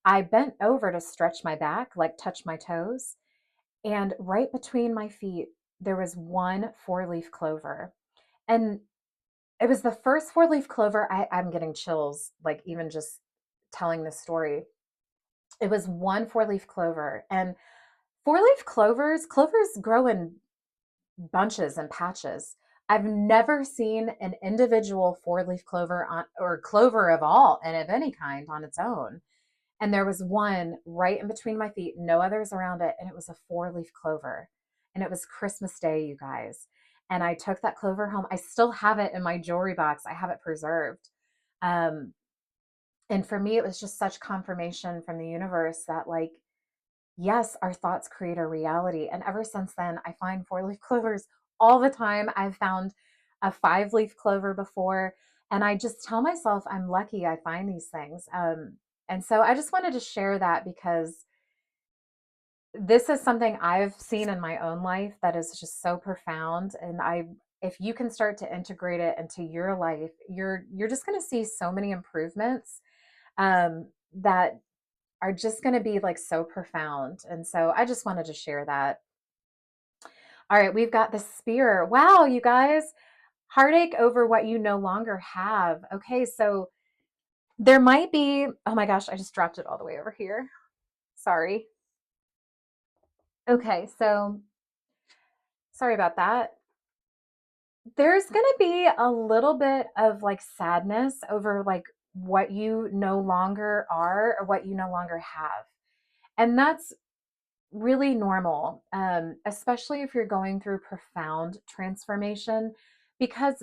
I bent over to stretch my back, like touch my toes. And right between my feet, there was one four-leaf clover. And it was the first four-leaf clover. I'm getting chills, like even just telling this story. It was one four-leaf clover. And four-leaf clovers grow in bunches and patches. I've never seen an individual four-leaf clover or clover of all and of any kind on its own. And there was one right in between my feet, no others around it, and it was a four-leaf clover. and it was Christmas Day, you guys. And I took that clover home. I still have it in my jewelry box. I have it preserved. Um, and for me, it was just such confirmation from the universe that, like, yes, our thoughts create our reality. And ever since then, I find 4-leaf clovers all the time. I've found a 5-leaf clover before, and I just tell myself I'm lucky I find these things. And so I just wanted to share that because this is something I've seen in my own life that is just so profound. And if you can start to integrate it into your life, you're just going to see so many improvements that are just going to be like so profound. And so I just wanted to share that. All right, we've got the spear. Wow, you guys, heartache over what you no longer have. Okay, so there might be, oh my gosh, I just dropped it all the way over here. Sorry. Okay, so sorry about that. There's going to be a little bit of like sadness over like what you no longer are or what you no longer have. And that's really normal, especially if you're going through profound transformation, because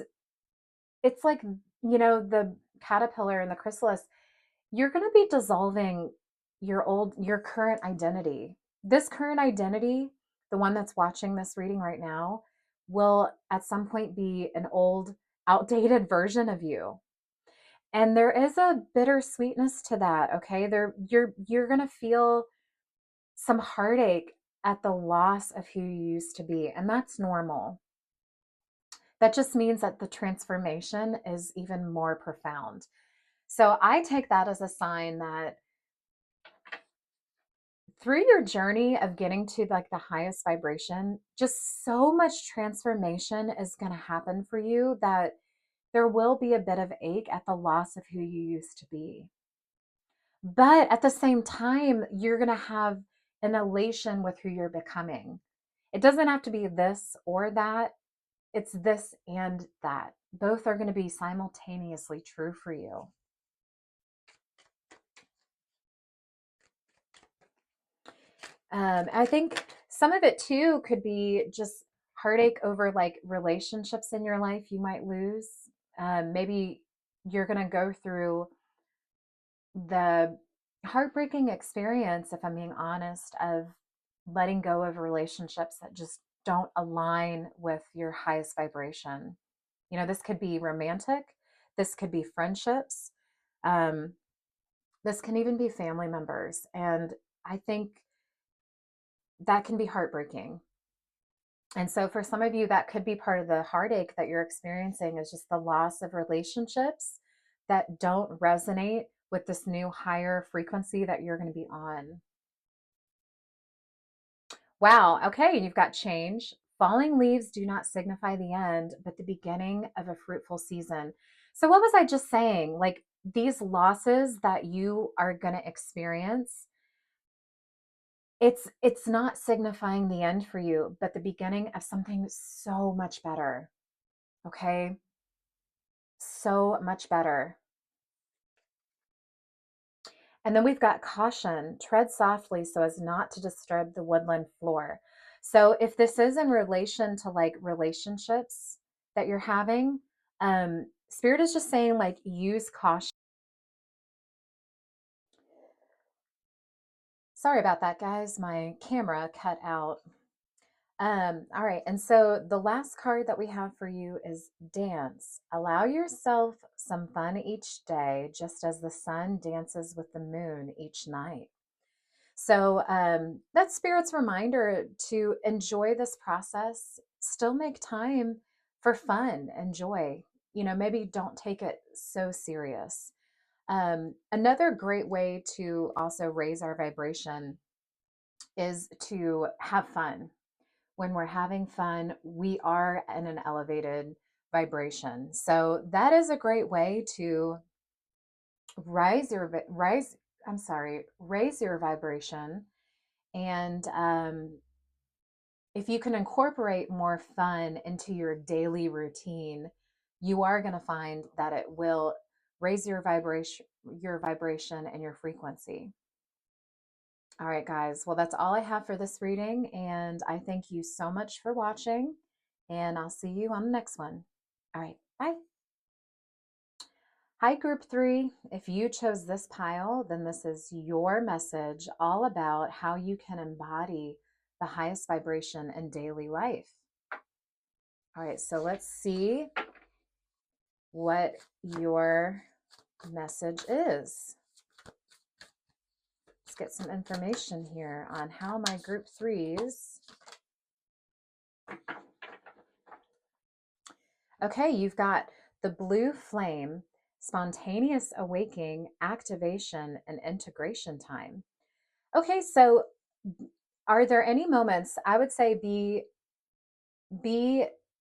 it's like, the caterpillar and the chrysalis, you're going to be dissolving your current identity. This current identity, the one that's watching this reading right now, will at some point be an old, outdated version of you. And there is a bittersweetness to that, okay? You're going to feel some heartache at the loss of who you used to be, and that's normal. That just means that the transformation is even more profound. So I take that as a sign that through your journey of getting to like the highest vibration, just so much transformation is going to happen for you that there will be a bit of ache at the loss of who you used to be. But at the same time, you're going to have an elation with who you're becoming. It doesn't have to be this or that, it's this and that. Both are going to be simultaneously true for you. I think some of it too could be just heartache over like relationships in your life you might lose. Maybe you're going to go through the heartbreaking experience, if I'm being honest, of letting go of relationships that just don't align with your highest vibration. This could be romantic, this could be friendships, um, this can even be family members. And I think that can be heartbreaking. And so for some of you, that could be part of the heartache that you're experiencing is just the loss of relationships that don't resonate with this new higher frequency that you're going to be on. Wow. Okay. You've got change. Falling leaves do not signify the end, but the beginning of a fruitful season. So, what was I just saying? Like these losses that you are going to experience, it's not signifying the end for you, but the beginning of something so much better. Okay? So much better. And then we've got caution, tread softly so as not to disturb the woodland floor. So if this is in relation to like relationships that you're having, spirit is just saying like use caution. Sorry about that, guys. My camera cut out. All right, and so the last card that we have for you is dance. Allow yourself some fun each day, just as the sun dances with the moon each night. So that's Spirit's reminder to enjoy this process, still make time for fun and joy. Maybe don't take it so serious. Another great way to also raise our vibration is to have fun. When we're having fun, we are in an elevated vibration. So that is a great way to rise your rise. I'm sorry, raise your vibration. And if you can incorporate more fun into your daily routine, you are going to find that it will raise your vibration and your frequency. All right, guys. Well, that's all I have for this reading, and I thank you so much for watching, and I'll see you on the next one. All right, bye. Hi, Group 3. If you chose this pile, then this is your message all about how you can embody the highest vibration in daily life. All right, so let's see what your message is. Let's get some information here on how my Group 3s. Okay, you've got the blue flame, spontaneous awakening, activation, and integration time. Okay, so are there any moments, I would say be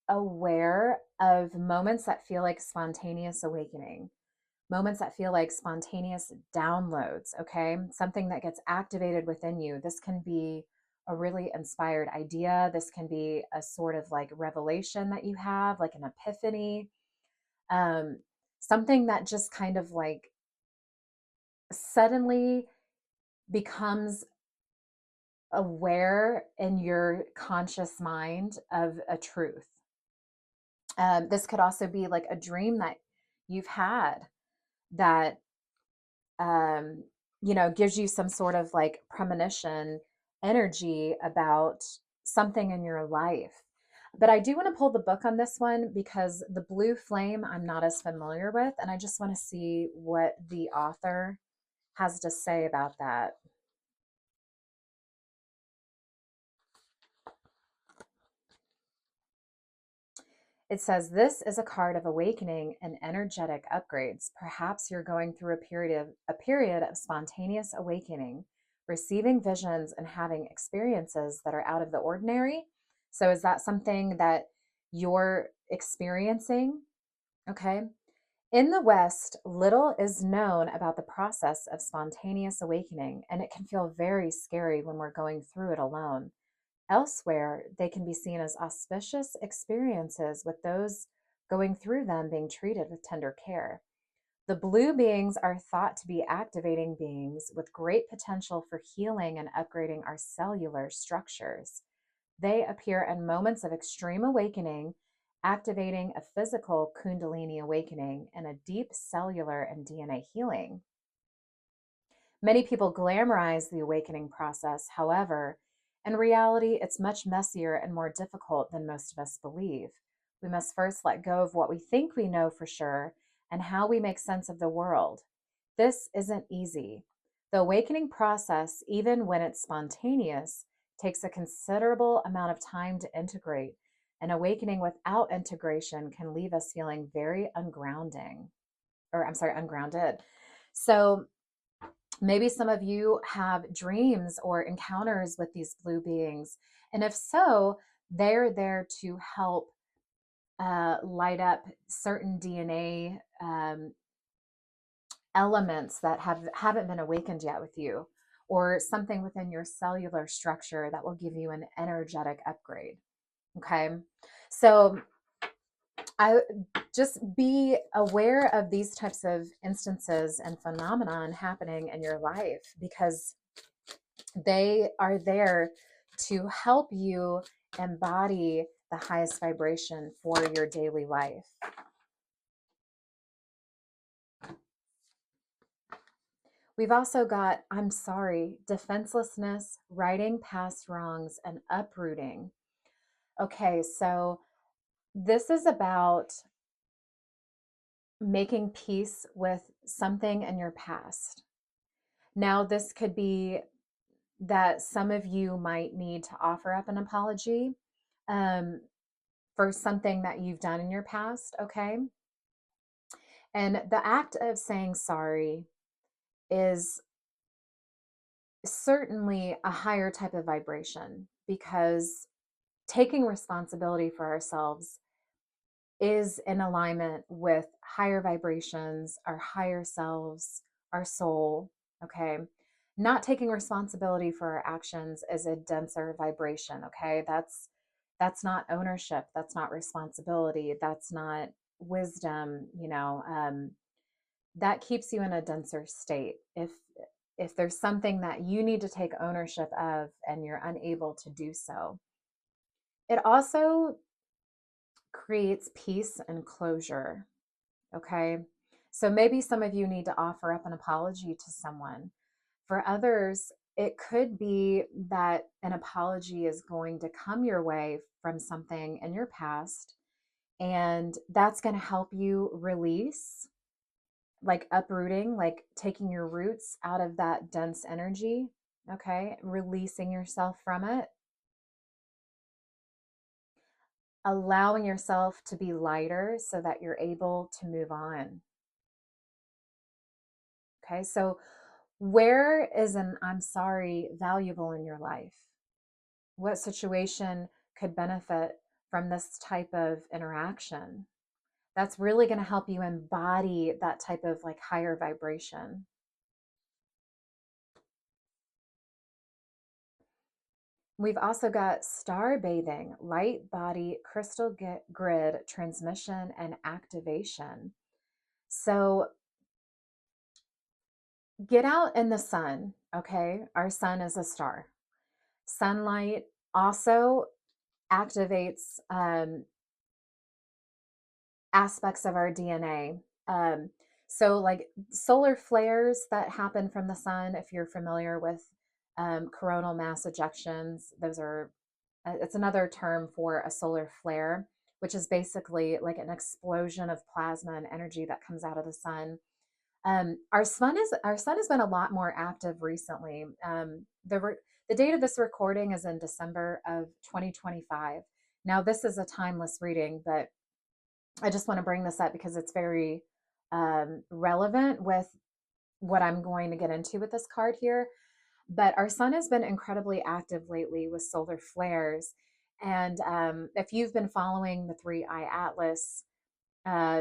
aware of moments that feel like spontaneous awakening, moments that feel like spontaneous downloads, okay? Something that gets activated within you. This can be a really inspired idea. This can be a sort of like revelation that you have, like an epiphany, um, something that just kind of like suddenly becomes aware in your conscious mind of a truth. This could also be like a dream that you've had that, um, gives you some sort of like premonition energy about something in your life. But I do want to pull the book on this one because the blue flame I'm not as familiar with, and I just want to see what the author has to say about that. It says, this is a card of awakening and energetic upgrades. Perhaps you're going through a period of spontaneous awakening, receiving visions and having experiences that are out of the ordinary. So is that something that you're experiencing? Okay. In the West, little is known about the process of spontaneous awakening, and it can feel very scary when we're going through it alone. Elsewhere, they can be seen as auspicious experiences, with those going through them being treated with tender care. The blue beings are thought to be activating beings with great potential for healing and upgrading our cellular structures. They appear in moments of extreme awakening, activating a physical Kundalini awakening and a deep cellular and DNA healing. Many people glamorize the awakening process. However, in reality, it's much messier and more difficult than most of us believe. We must first let go of what we think we know for sure and how we make sense of the world. This isn't easy. The awakening process, even when it's spontaneous, takes a considerable amount of time to integrate. An awakening without integration can leave us feeling very ungrounded. So, maybe some of you have dreams or encounters with these blue beings. And if so, they're there to help light up certain DNA elements that haven't been awakened yet with you, or something within your cellular structure that will give you an energetic upgrade. Okay. So I just be aware of these types of instances and phenomenon happening in your life, because they are there to help you embody the highest vibration for your daily life. We've also got, I'm sorry, defenselessness, righting past wrongs, and uprooting. Okay, so this is about making peace with something in your past. Now, this could be that some of you might need to offer up an apology um, for something that you've done in your past, okay? And the act of saying sorry is certainly a higher type of vibration, because taking responsibility for ourselves is in alignment with higher vibrations, our higher selves, our soul. Okay. Not taking responsibility for our actions is a denser vibration. Okay. That's not ownership. That's not responsibility. That's not wisdom. That keeps you in a denser state. if there's something that you need to take ownership of and you're unable to do so. It also creates peace and closure. Okay. So maybe some of you need to offer up an apology to someone. For others, it could be that an apology is going to come your way from something in your past, and that's going to help you release, like uprooting, like taking your roots out of that dense energy. Okay. Releasing yourself from it, allowing yourself to be lighter so that you're able to move on. Okay. So, where is an I'm sorry valuable in your life? What situation could benefit from this type of interaction? That's really going to help you embody that type of like higher vibration. We've also got star bathing, light body, crystal grid transmission, and activation. So get out in the sun, okay? Our sun is a star. Sunlight also activates aspects of our DNA. So, like solar flares that happen from the sun, if you're familiar with coronal mass ejections, those are, it's another term for a solar flare, which is basically like an explosion of plasma and energy that comes out of the sun. Our sun has been a lot more active recently. The date of this recording is in December of 2025. Now, this is a timeless reading, but I just want to bring this up because it's very relevant with what I'm going to get into with this card here. But our sun has been incredibly active lately with solar flares. And if you've been following the Three Eye Atlas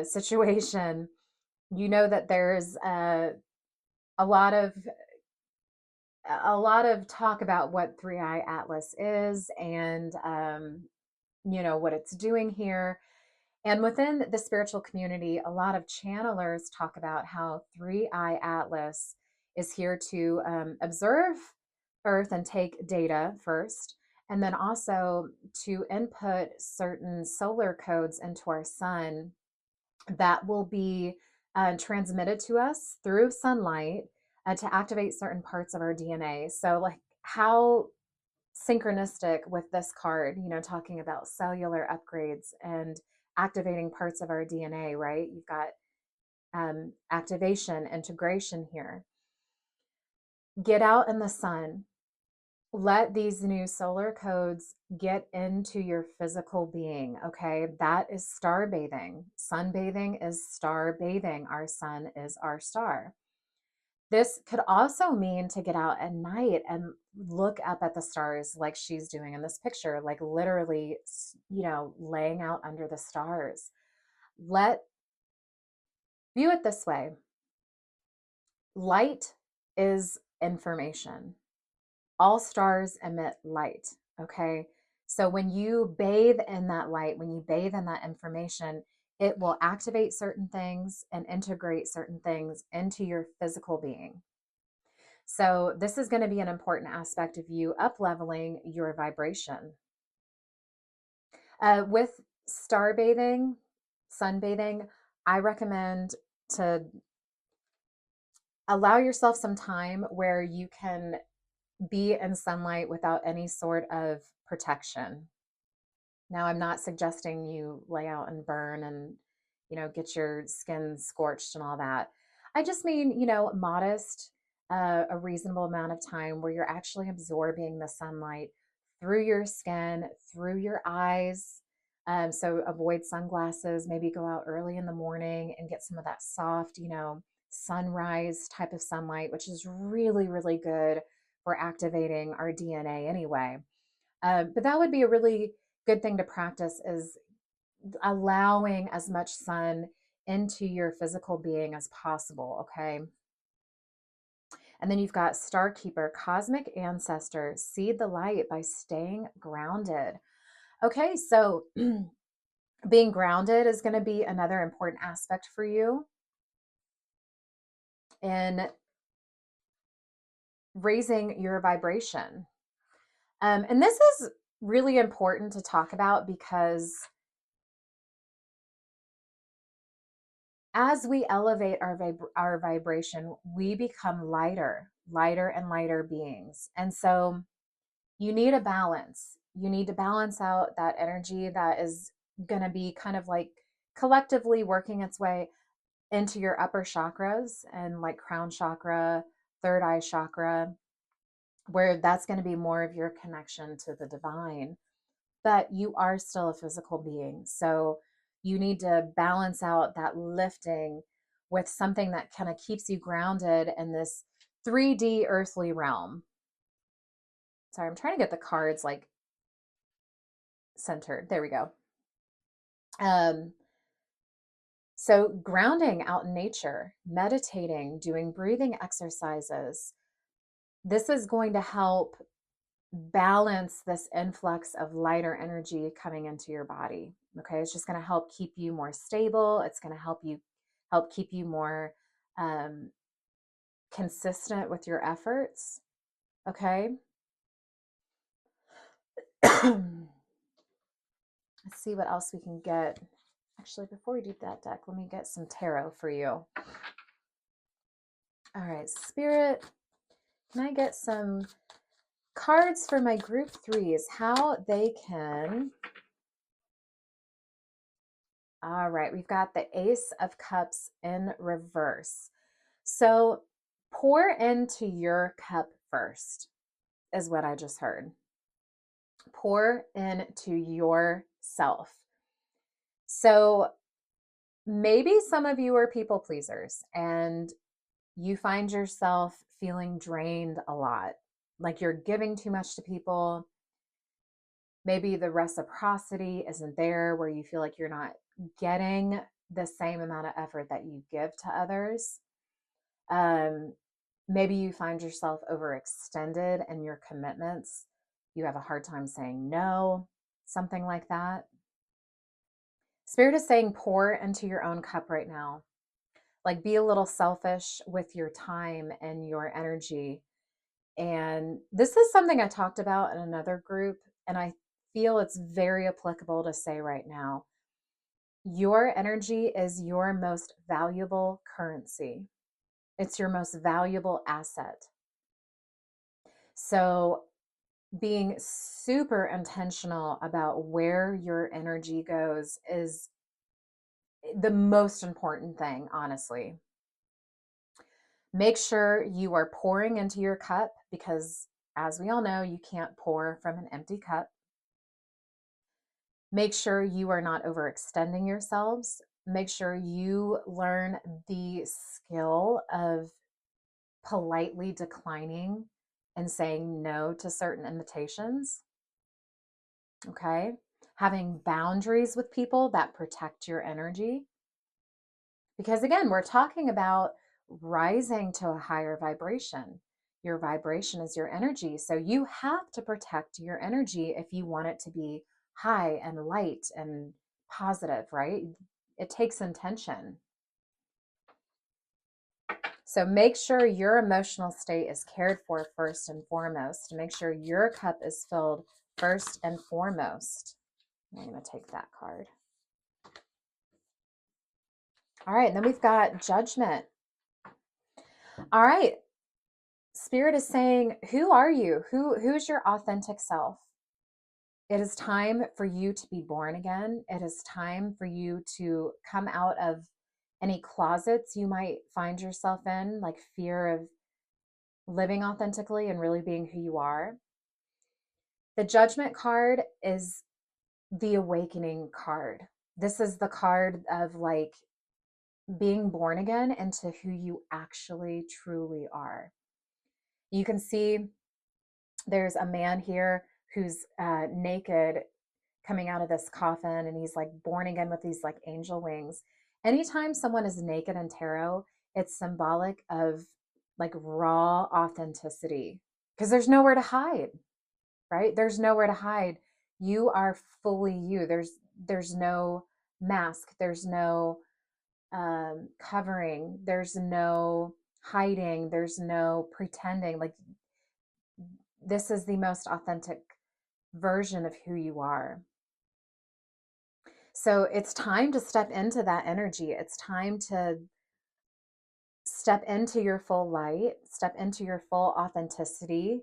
situation, you know that there's a lot of talk about what Three Eye Atlas is, and what it's doing here. And within the spiritual community, a lot of channelers talk about how Three Eye Atlas is here to observe Earth and take data first, and then also to input certain solar codes into our sun that will be transmitted to us through sunlight to activate certain parts of our DNA. So, like, how synchronistic with this card, talking about cellular upgrades and activating parts of our DNA, right? You've got activation, integration here. Get out in the sun. Let these new solar codes get into your physical being, okay? That is star bathing. Sunbathing is star bathing. Our sun is our star. This could also mean to get out at night and look up at the stars like she's doing in this picture, like literally, laying out under the stars. Let View it this way. Light is information. All stars emit light, okay? So when you bathe in that light, when you bathe in that information, it will activate certain things and integrate certain things into your physical being. So this is going to be an important aspect of you up leveling your vibration. With star bathing, sunbathing, I recommend to allow yourself some time where you can be in sunlight without any sort of protection. Now, I'm not suggesting you lay out and burn and, get your skin scorched and all that. I just mean, modest, a reasonable amount of time where you're actually absorbing the sunlight through your skin, through your eyes. So avoid sunglasses, maybe go out early in the morning and get some of that soft, sunrise type of sunlight, which is really, really good for activating our DNA anyway. But that would be a really good thing to practice, is allowing as much sun into your physical being as possible, okay? And then you've got Star Keeper, cosmic ancestor, seed the light by staying grounded. Okay, so being grounded is going to be another important aspect for you in raising your vibration. And this is really important to talk about because as we elevate our vibration, we become lighter and lighter beings. And so you need a balance. You need to balance out that energy that is going to be kind of like collectively working its way into your upper chakras and like crown chakra, third eye chakra, where that's going to be more of your connection to the divine. But you are still a physical being. So you need to balance out that lifting with something that kind of keeps you grounded in this 3D earthly realm. Sorry, I'm trying to get the cards like centered. There we go. Um, so grounding out in nature, meditating, doing breathing exercises, this is going to help balance this influx of lighter energy coming into your body. Okay, it's just going to help keep you more stable. It's going to help keep you more um, consistent with your efforts. Okay. Let's see what else we can get. Actually, before we do that deck, let me get some tarot for you. All right, Spirit, can I get some cards for my group threes? How they can. All right, we've got the Ace of Cups in reverse. So pour into your cup first, is what I just heard. Pour into yourself. So maybe some of you are people pleasers and you find yourself feeling drained a lot, like you're giving too much to people. Maybe the reciprocity isn't there where you feel like you're not getting the same amount of effort that you give to others. Maybe you find yourself overextended in your commitments. You have a hard time saying no, something like that. Spirit is saying pour into your own cup right now. Like be a little selfish with your time and your energy. And this is something I talked about in another group, and I feel it's very applicable to say right now. Your energy is your most valuable currency. It's your most valuable asset. So being super intentional about where your energy goes is the most important thing, honestly. Make sure you are pouring into your cup because, as we all know, you can't pour from an empty cup. Make sure you are not overextending yourselves. Make sure you learn the skill of politely declining and saying no to certain invitations. Okay. Having boundaries with people that protect your energy. Because again, we're talking about rising to a higher vibration. Your vibration is your energy. So you have to protect your energy if you want it to be high and light and positive, right? It takes intention. So make sure your emotional state is cared for first and foremost. Make sure your cup is filled first and foremost. I'm going to take that card. All right, and then we've got Judgment. All right, Spirit is saying, who are you? Who's your authentic self? It is time for you to be born again. It is time for you to come out of any closets you might find yourself in, like fear of living authentically and really being who you are. The Judgment card is the awakening card. This is the card of like being born again into who you actually truly are. You can see there's a man here who's naked coming out of this coffin, and he's like born again with these like angel wings. Anytime someone is naked in tarot, it's symbolic of like raw authenticity because there's nowhere to hide, right? There's nowhere to hide. You are fully you. There's no mask. There's no covering. There's no hiding. There's no pretending. Like This is the most authentic version of who you are. So it's time to step into that energy. It's time to step into your full light, step into your full authenticity,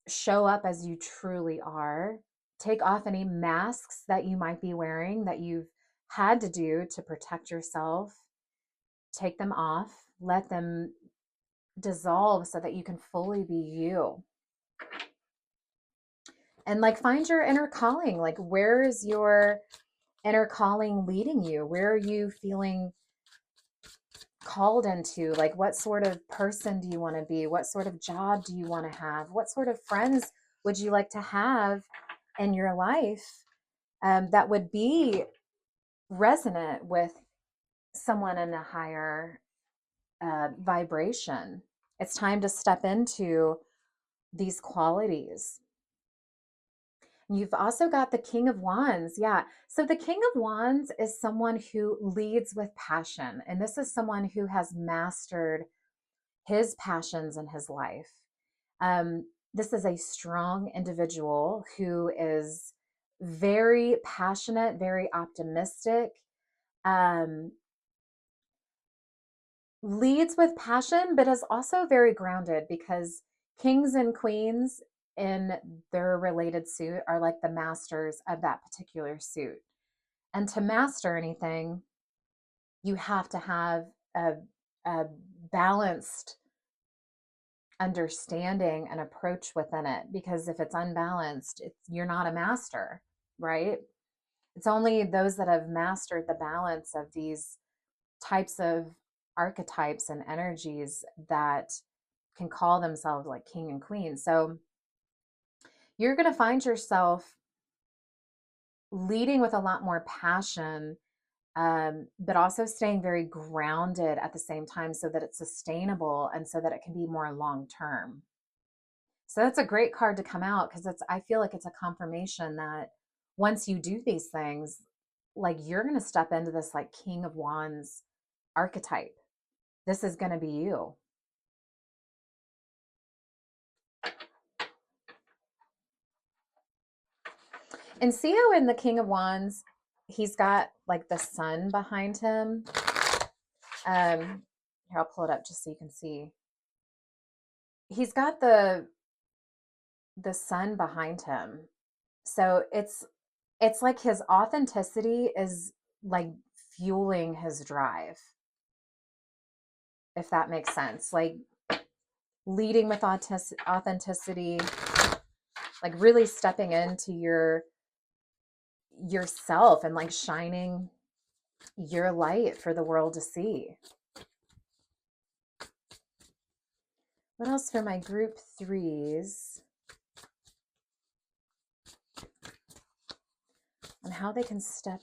show up as you truly are, take off any masks that you might be wearing that you've had to do to protect yourself. Take them off, let them dissolve so that you can fully be you. And like find your inner calling. Like, where is your inner calling leading you? Where are you feeling called into? Like, what sort of person do you want to be? What sort of job do you want to have? What sort of friends would you like to have in your life that would be resonant with someone in a higher vibration? It's time to step into these qualities. You've also got the King of Wands. Yeah. So the King of Wands is someone who leads with passion. And this is someone who has mastered his passions in his life. This is a strong individual who is very passionate, very optimistic, um, leads with passion, but is also very grounded because kings and queens in their related suit are like the masters of that particular suit. And to master anything, you have to have a balanced understanding and approach within it, because if it's unbalanced, you're not a master, right? It's only those that have mastered the balance of these types of archetypes and energies that can call themselves like king and queen. So you're going to find yourself leading with a lot more passion, but also staying very grounded at the same time so that it's sustainable and so that it can be more long term. So that's a great card to come out because I feel like it's a confirmation that once you do these things, like you're going to step into this like King of Wands archetype. This is going to be you. And see how in the King of Wands, he's got like the sun behind him. Here, I'll pull it up just so you can see. He's got the sun behind him. So it's like his authenticity is like fueling his drive, if that makes sense. Like leading with authenticity, like really stepping into yourself and like shining your light for the world to see. What else for my group threes? On how they can step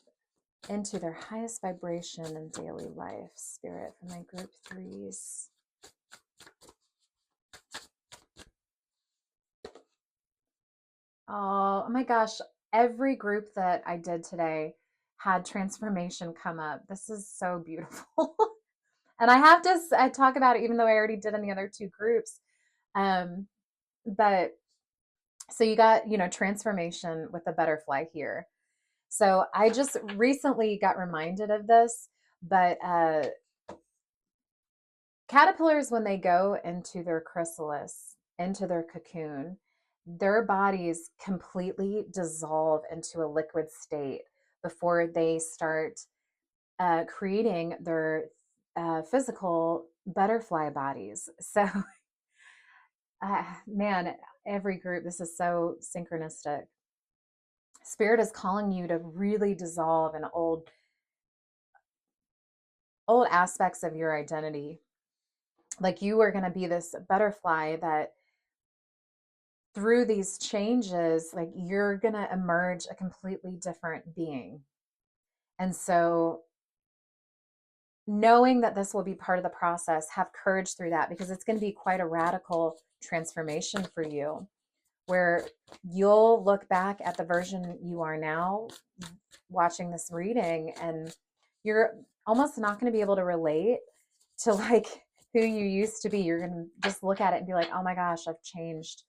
into their highest vibration in daily life. Spirit for my group threes. Oh my gosh. Every group that I did today had transformation come up. This is so beautiful. And I talk about it even though I already did in the other two groups. Um, but so you got, transformation with the butterfly here. So I just recently got reminded of this, but caterpillars, when they go into their chrysalis, into their cocoon, their bodies completely dissolve into a liquid state before they start creating their physical butterfly bodies. So, man, every group, this is so synchronistic. Spirit is calling you to really dissolve an old aspects of your identity. Like you are going to be this butterfly that through these changes, like you're going to emerge a completely different being. And so knowing that this will be part of the process, have courage through that because it's going to be quite a radical transformation for you where you'll look back at the version you are now watching this reading and you're almost not going to be able to relate to like who you used to be. You're going to just look at it and be like, oh my gosh, I've changed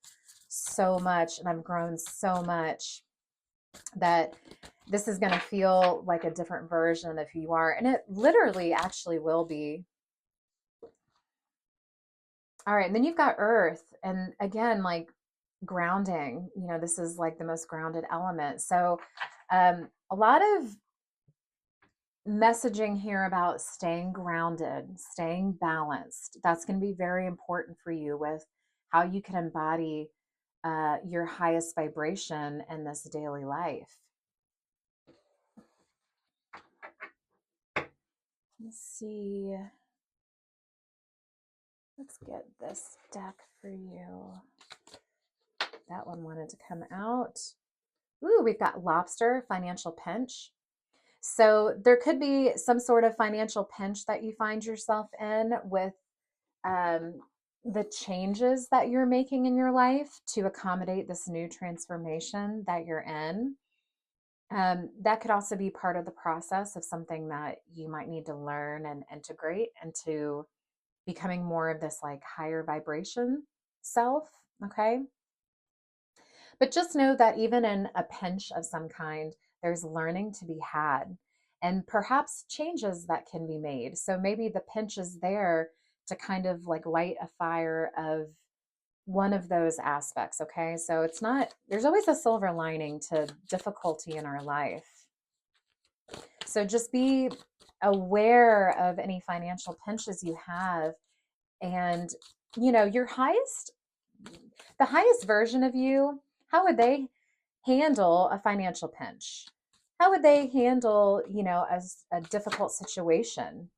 so much and I've grown so much that this is going to feel like a different version of who you are. And it literally actually will be. All right. And then you've got earth. And again, like grounding, this is like the most grounded element. So a lot of messaging here about staying grounded, staying balanced. That's going to be very important for you with how you can embody your highest vibration in this daily life. Let's see. Let's get this deck for you. That one wanted to come out. Ooh, we've got lobster, financial pinch. So there could be some sort of financial pinch that you find yourself in with um, the changes that you're making in your life to accommodate this new transformation that you're in. That could also be part of the process of something that you might need to learn and integrate into becoming more of this like higher vibration self. Okay. But just know that even in a pinch of some kind, there's learning to be had and perhaps changes that can be made. So maybe the pinch is there to kind of like light a fire of one of those aspects. Okay. So it's not, there's always a silver lining to difficulty in our life. So just be aware of any financial pinches you have. And, your the highest version of you, how would they handle a financial pinch? How would they handle, a difficult situation?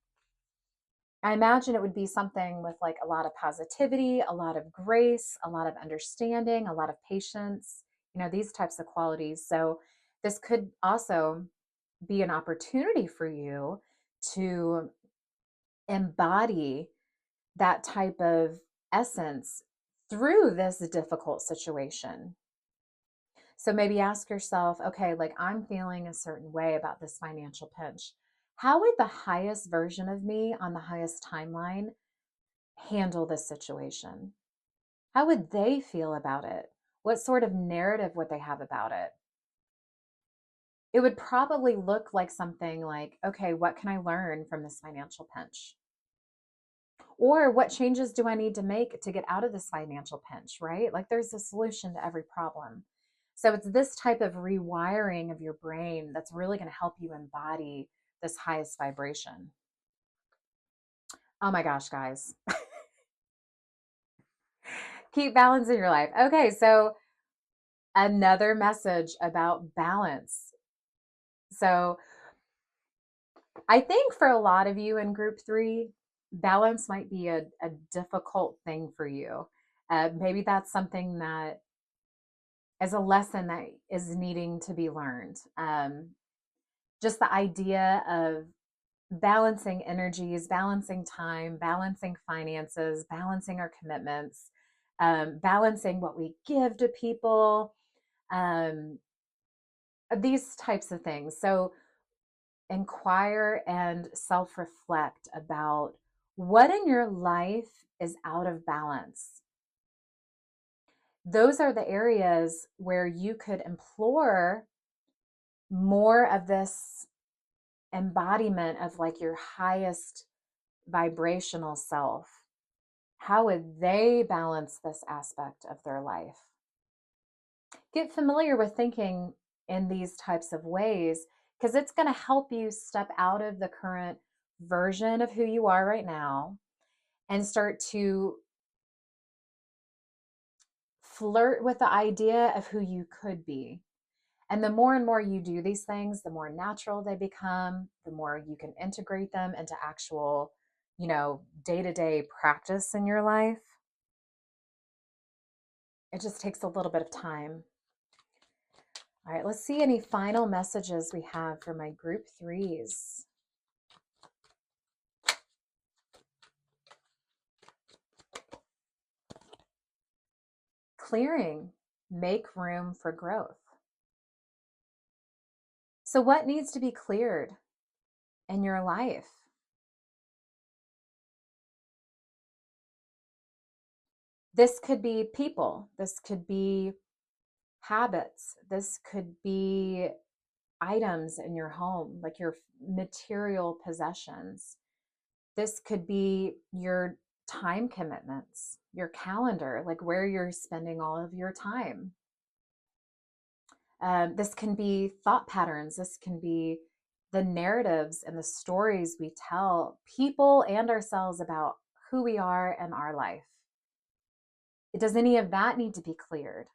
I imagine it would be something with like a lot of positivity, a lot of grace, a lot of understanding, a lot of patience, these types of qualities. So this could also be an opportunity for you to embody that type of essence through this difficult situation. So maybe ask yourself, okay, like I'm feeling a certain way about this financial pinch. How would the highest version of me on the highest timeline handle this situation? How would they feel about it? What sort of narrative would they have about it? It would probably look like something like, okay, what can I learn from this financial pinch? Or what changes do I need to make to get out of this financial pinch, right? Like there's a solution to every problem. So it's this type of rewiring of your brain that's really going to help you embody this highest vibration. Oh my gosh, guys. Keep balance in your life. Okay, so another message about balance. So I think for a lot of you in group 3, balance might be a difficult thing for you. Maybe that's something that as a lesson that is needing to be learned. Just the idea of balancing energies, balancing time, balancing finances, balancing our commitments, balancing what we give to people, um, these types of things. So inquire and self reflect about what in your life is out of balance. Those are the areas where you could implore more of this embodiment of like your highest vibrational self. How would they balance this aspect of their life? Get familiar with thinking in these types of ways because it's going to help you step out of the current version of who you are right now and start to flirt with the idea of who you could be. And the more and more you do these things, the more natural they become, the more you can integrate them into actual, day-to-day practice in your life. It just takes a little bit of time. All right, let's see any final messages we have for my group 3s. Clearing, make room for growth. So what needs to be cleared in your life? This could be people, this could be habits, this could be items in your home, like your material possessions. This could be your time commitments, your calendar, like where you're spending all of your time. This can be thought patterns. This can be the narratives and the stories we tell people and ourselves about who we are and our life. Does any of that need to be cleared?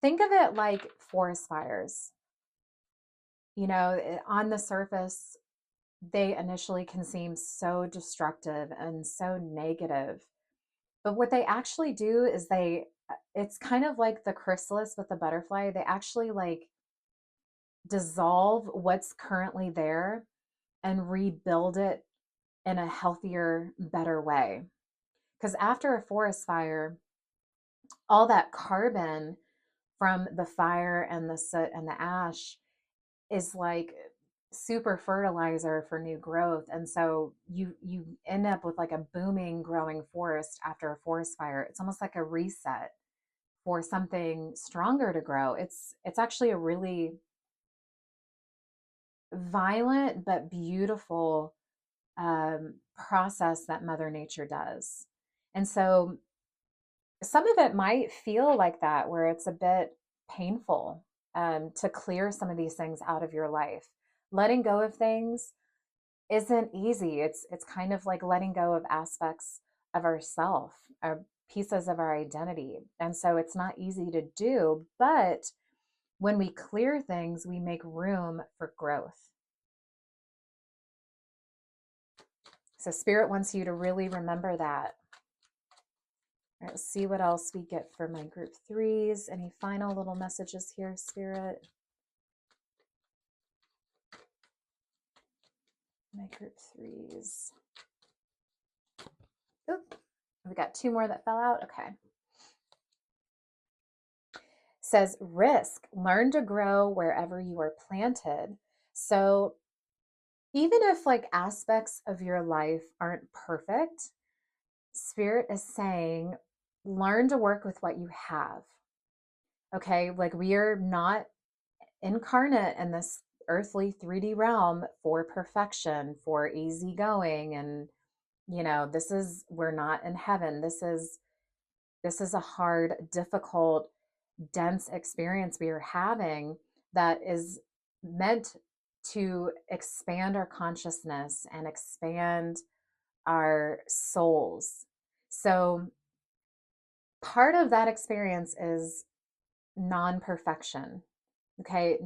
Think of it like forest fires. You know, on the surface, they initially can seem so destructive and so negative. But what they actually do is it's kind of like the chrysalis with the butterfly. They actually like dissolve what's currently there and rebuild it in a healthier, better way. Because after a forest fire, all that carbon from the fire and the soot and the ash is like super fertilizer for new growth. And so you end up with like a booming growing forest after a forest fire. It's almost like a reset for something stronger to grow. It's actually a really violent but beautiful process that Mother Nature does. And so some of it might feel like that, where it's a bit painful to clear some of these things out of your life. Letting go of things isn't easy. It's kind of like letting go of aspects of ourself, pieces of our identity. And so it's not easy to do, but when we clear things, we make room for growth. So Spirit wants you to really remember that. All right, let's see what else we get for my group threes. Any final little messages here, Spirit? My group threes. Oop, we got two more that fell out. Okay. Says risk, learn to grow wherever you are planted. So even if like aspects of your life aren't perfect, Spirit is saying, learn to work with what you have. Okay. Like we are not incarnate in this earthly 3D realm for perfection, for easygoing. And, you know, we're not in heaven. This is a hard, difficult, dense experience we are having that is meant to expand our consciousness and expand our souls. So part of that experience is non-perfection. Okay.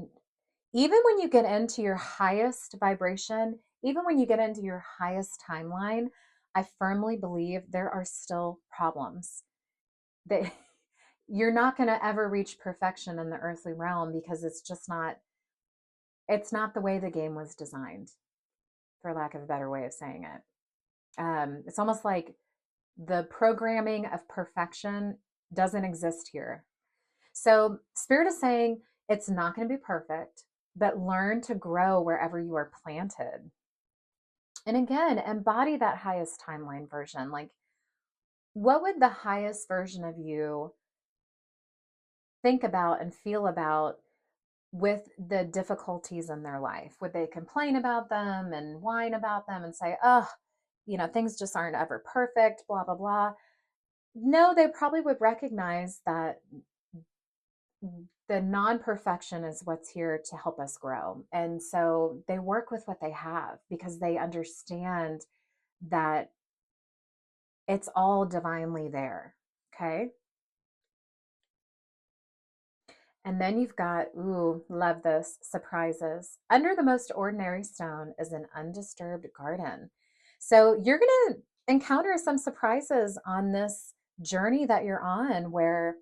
Even when you get into your highest vibration, even when you get into your highest timeline, I firmly believe there are still problems. That you're not going to ever reach perfection in the earthly realm because it's not the way the game was designed, for lack of a better way of saying it. It's almost like the programming of perfection doesn't exist here. So Spirit is saying it's not going to be perfect, but learn to grow wherever you are planted. And again, embody that highest timeline version. Like, what would the highest version of you think about and feel about with the difficulties in their life? Would they complain about them and whine about them and say, oh, things just aren't ever perfect, blah, blah, blah? No, they probably would recognize that the non-perfection is what's here to help us grow. And so they work with what they have because they understand that it's all divinely there. Okay. And then you've got, ooh, love this, surprises. Under the most ordinary stone is an undisturbed garden. So you're going to encounter some surprises on this journey that you're on, where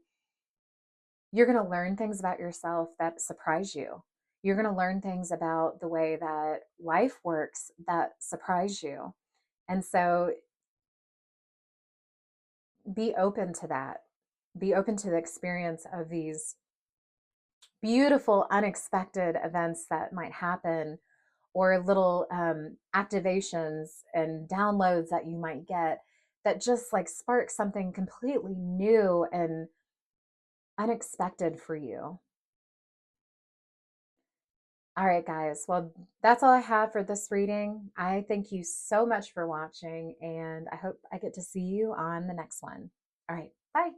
you're going to learn things about yourself that surprise you. You're going to learn things about the way that life works that surprise you. And so be open to that. Be open to the experience of these beautiful, unexpected events that might happen, or little activations and downloads that you might get that just like spark something completely new and unexpected for you. All right, guys. Well, that's all I have for this reading. I thank you so much for watching, and I hope I get to see you on the next one. All right, bye.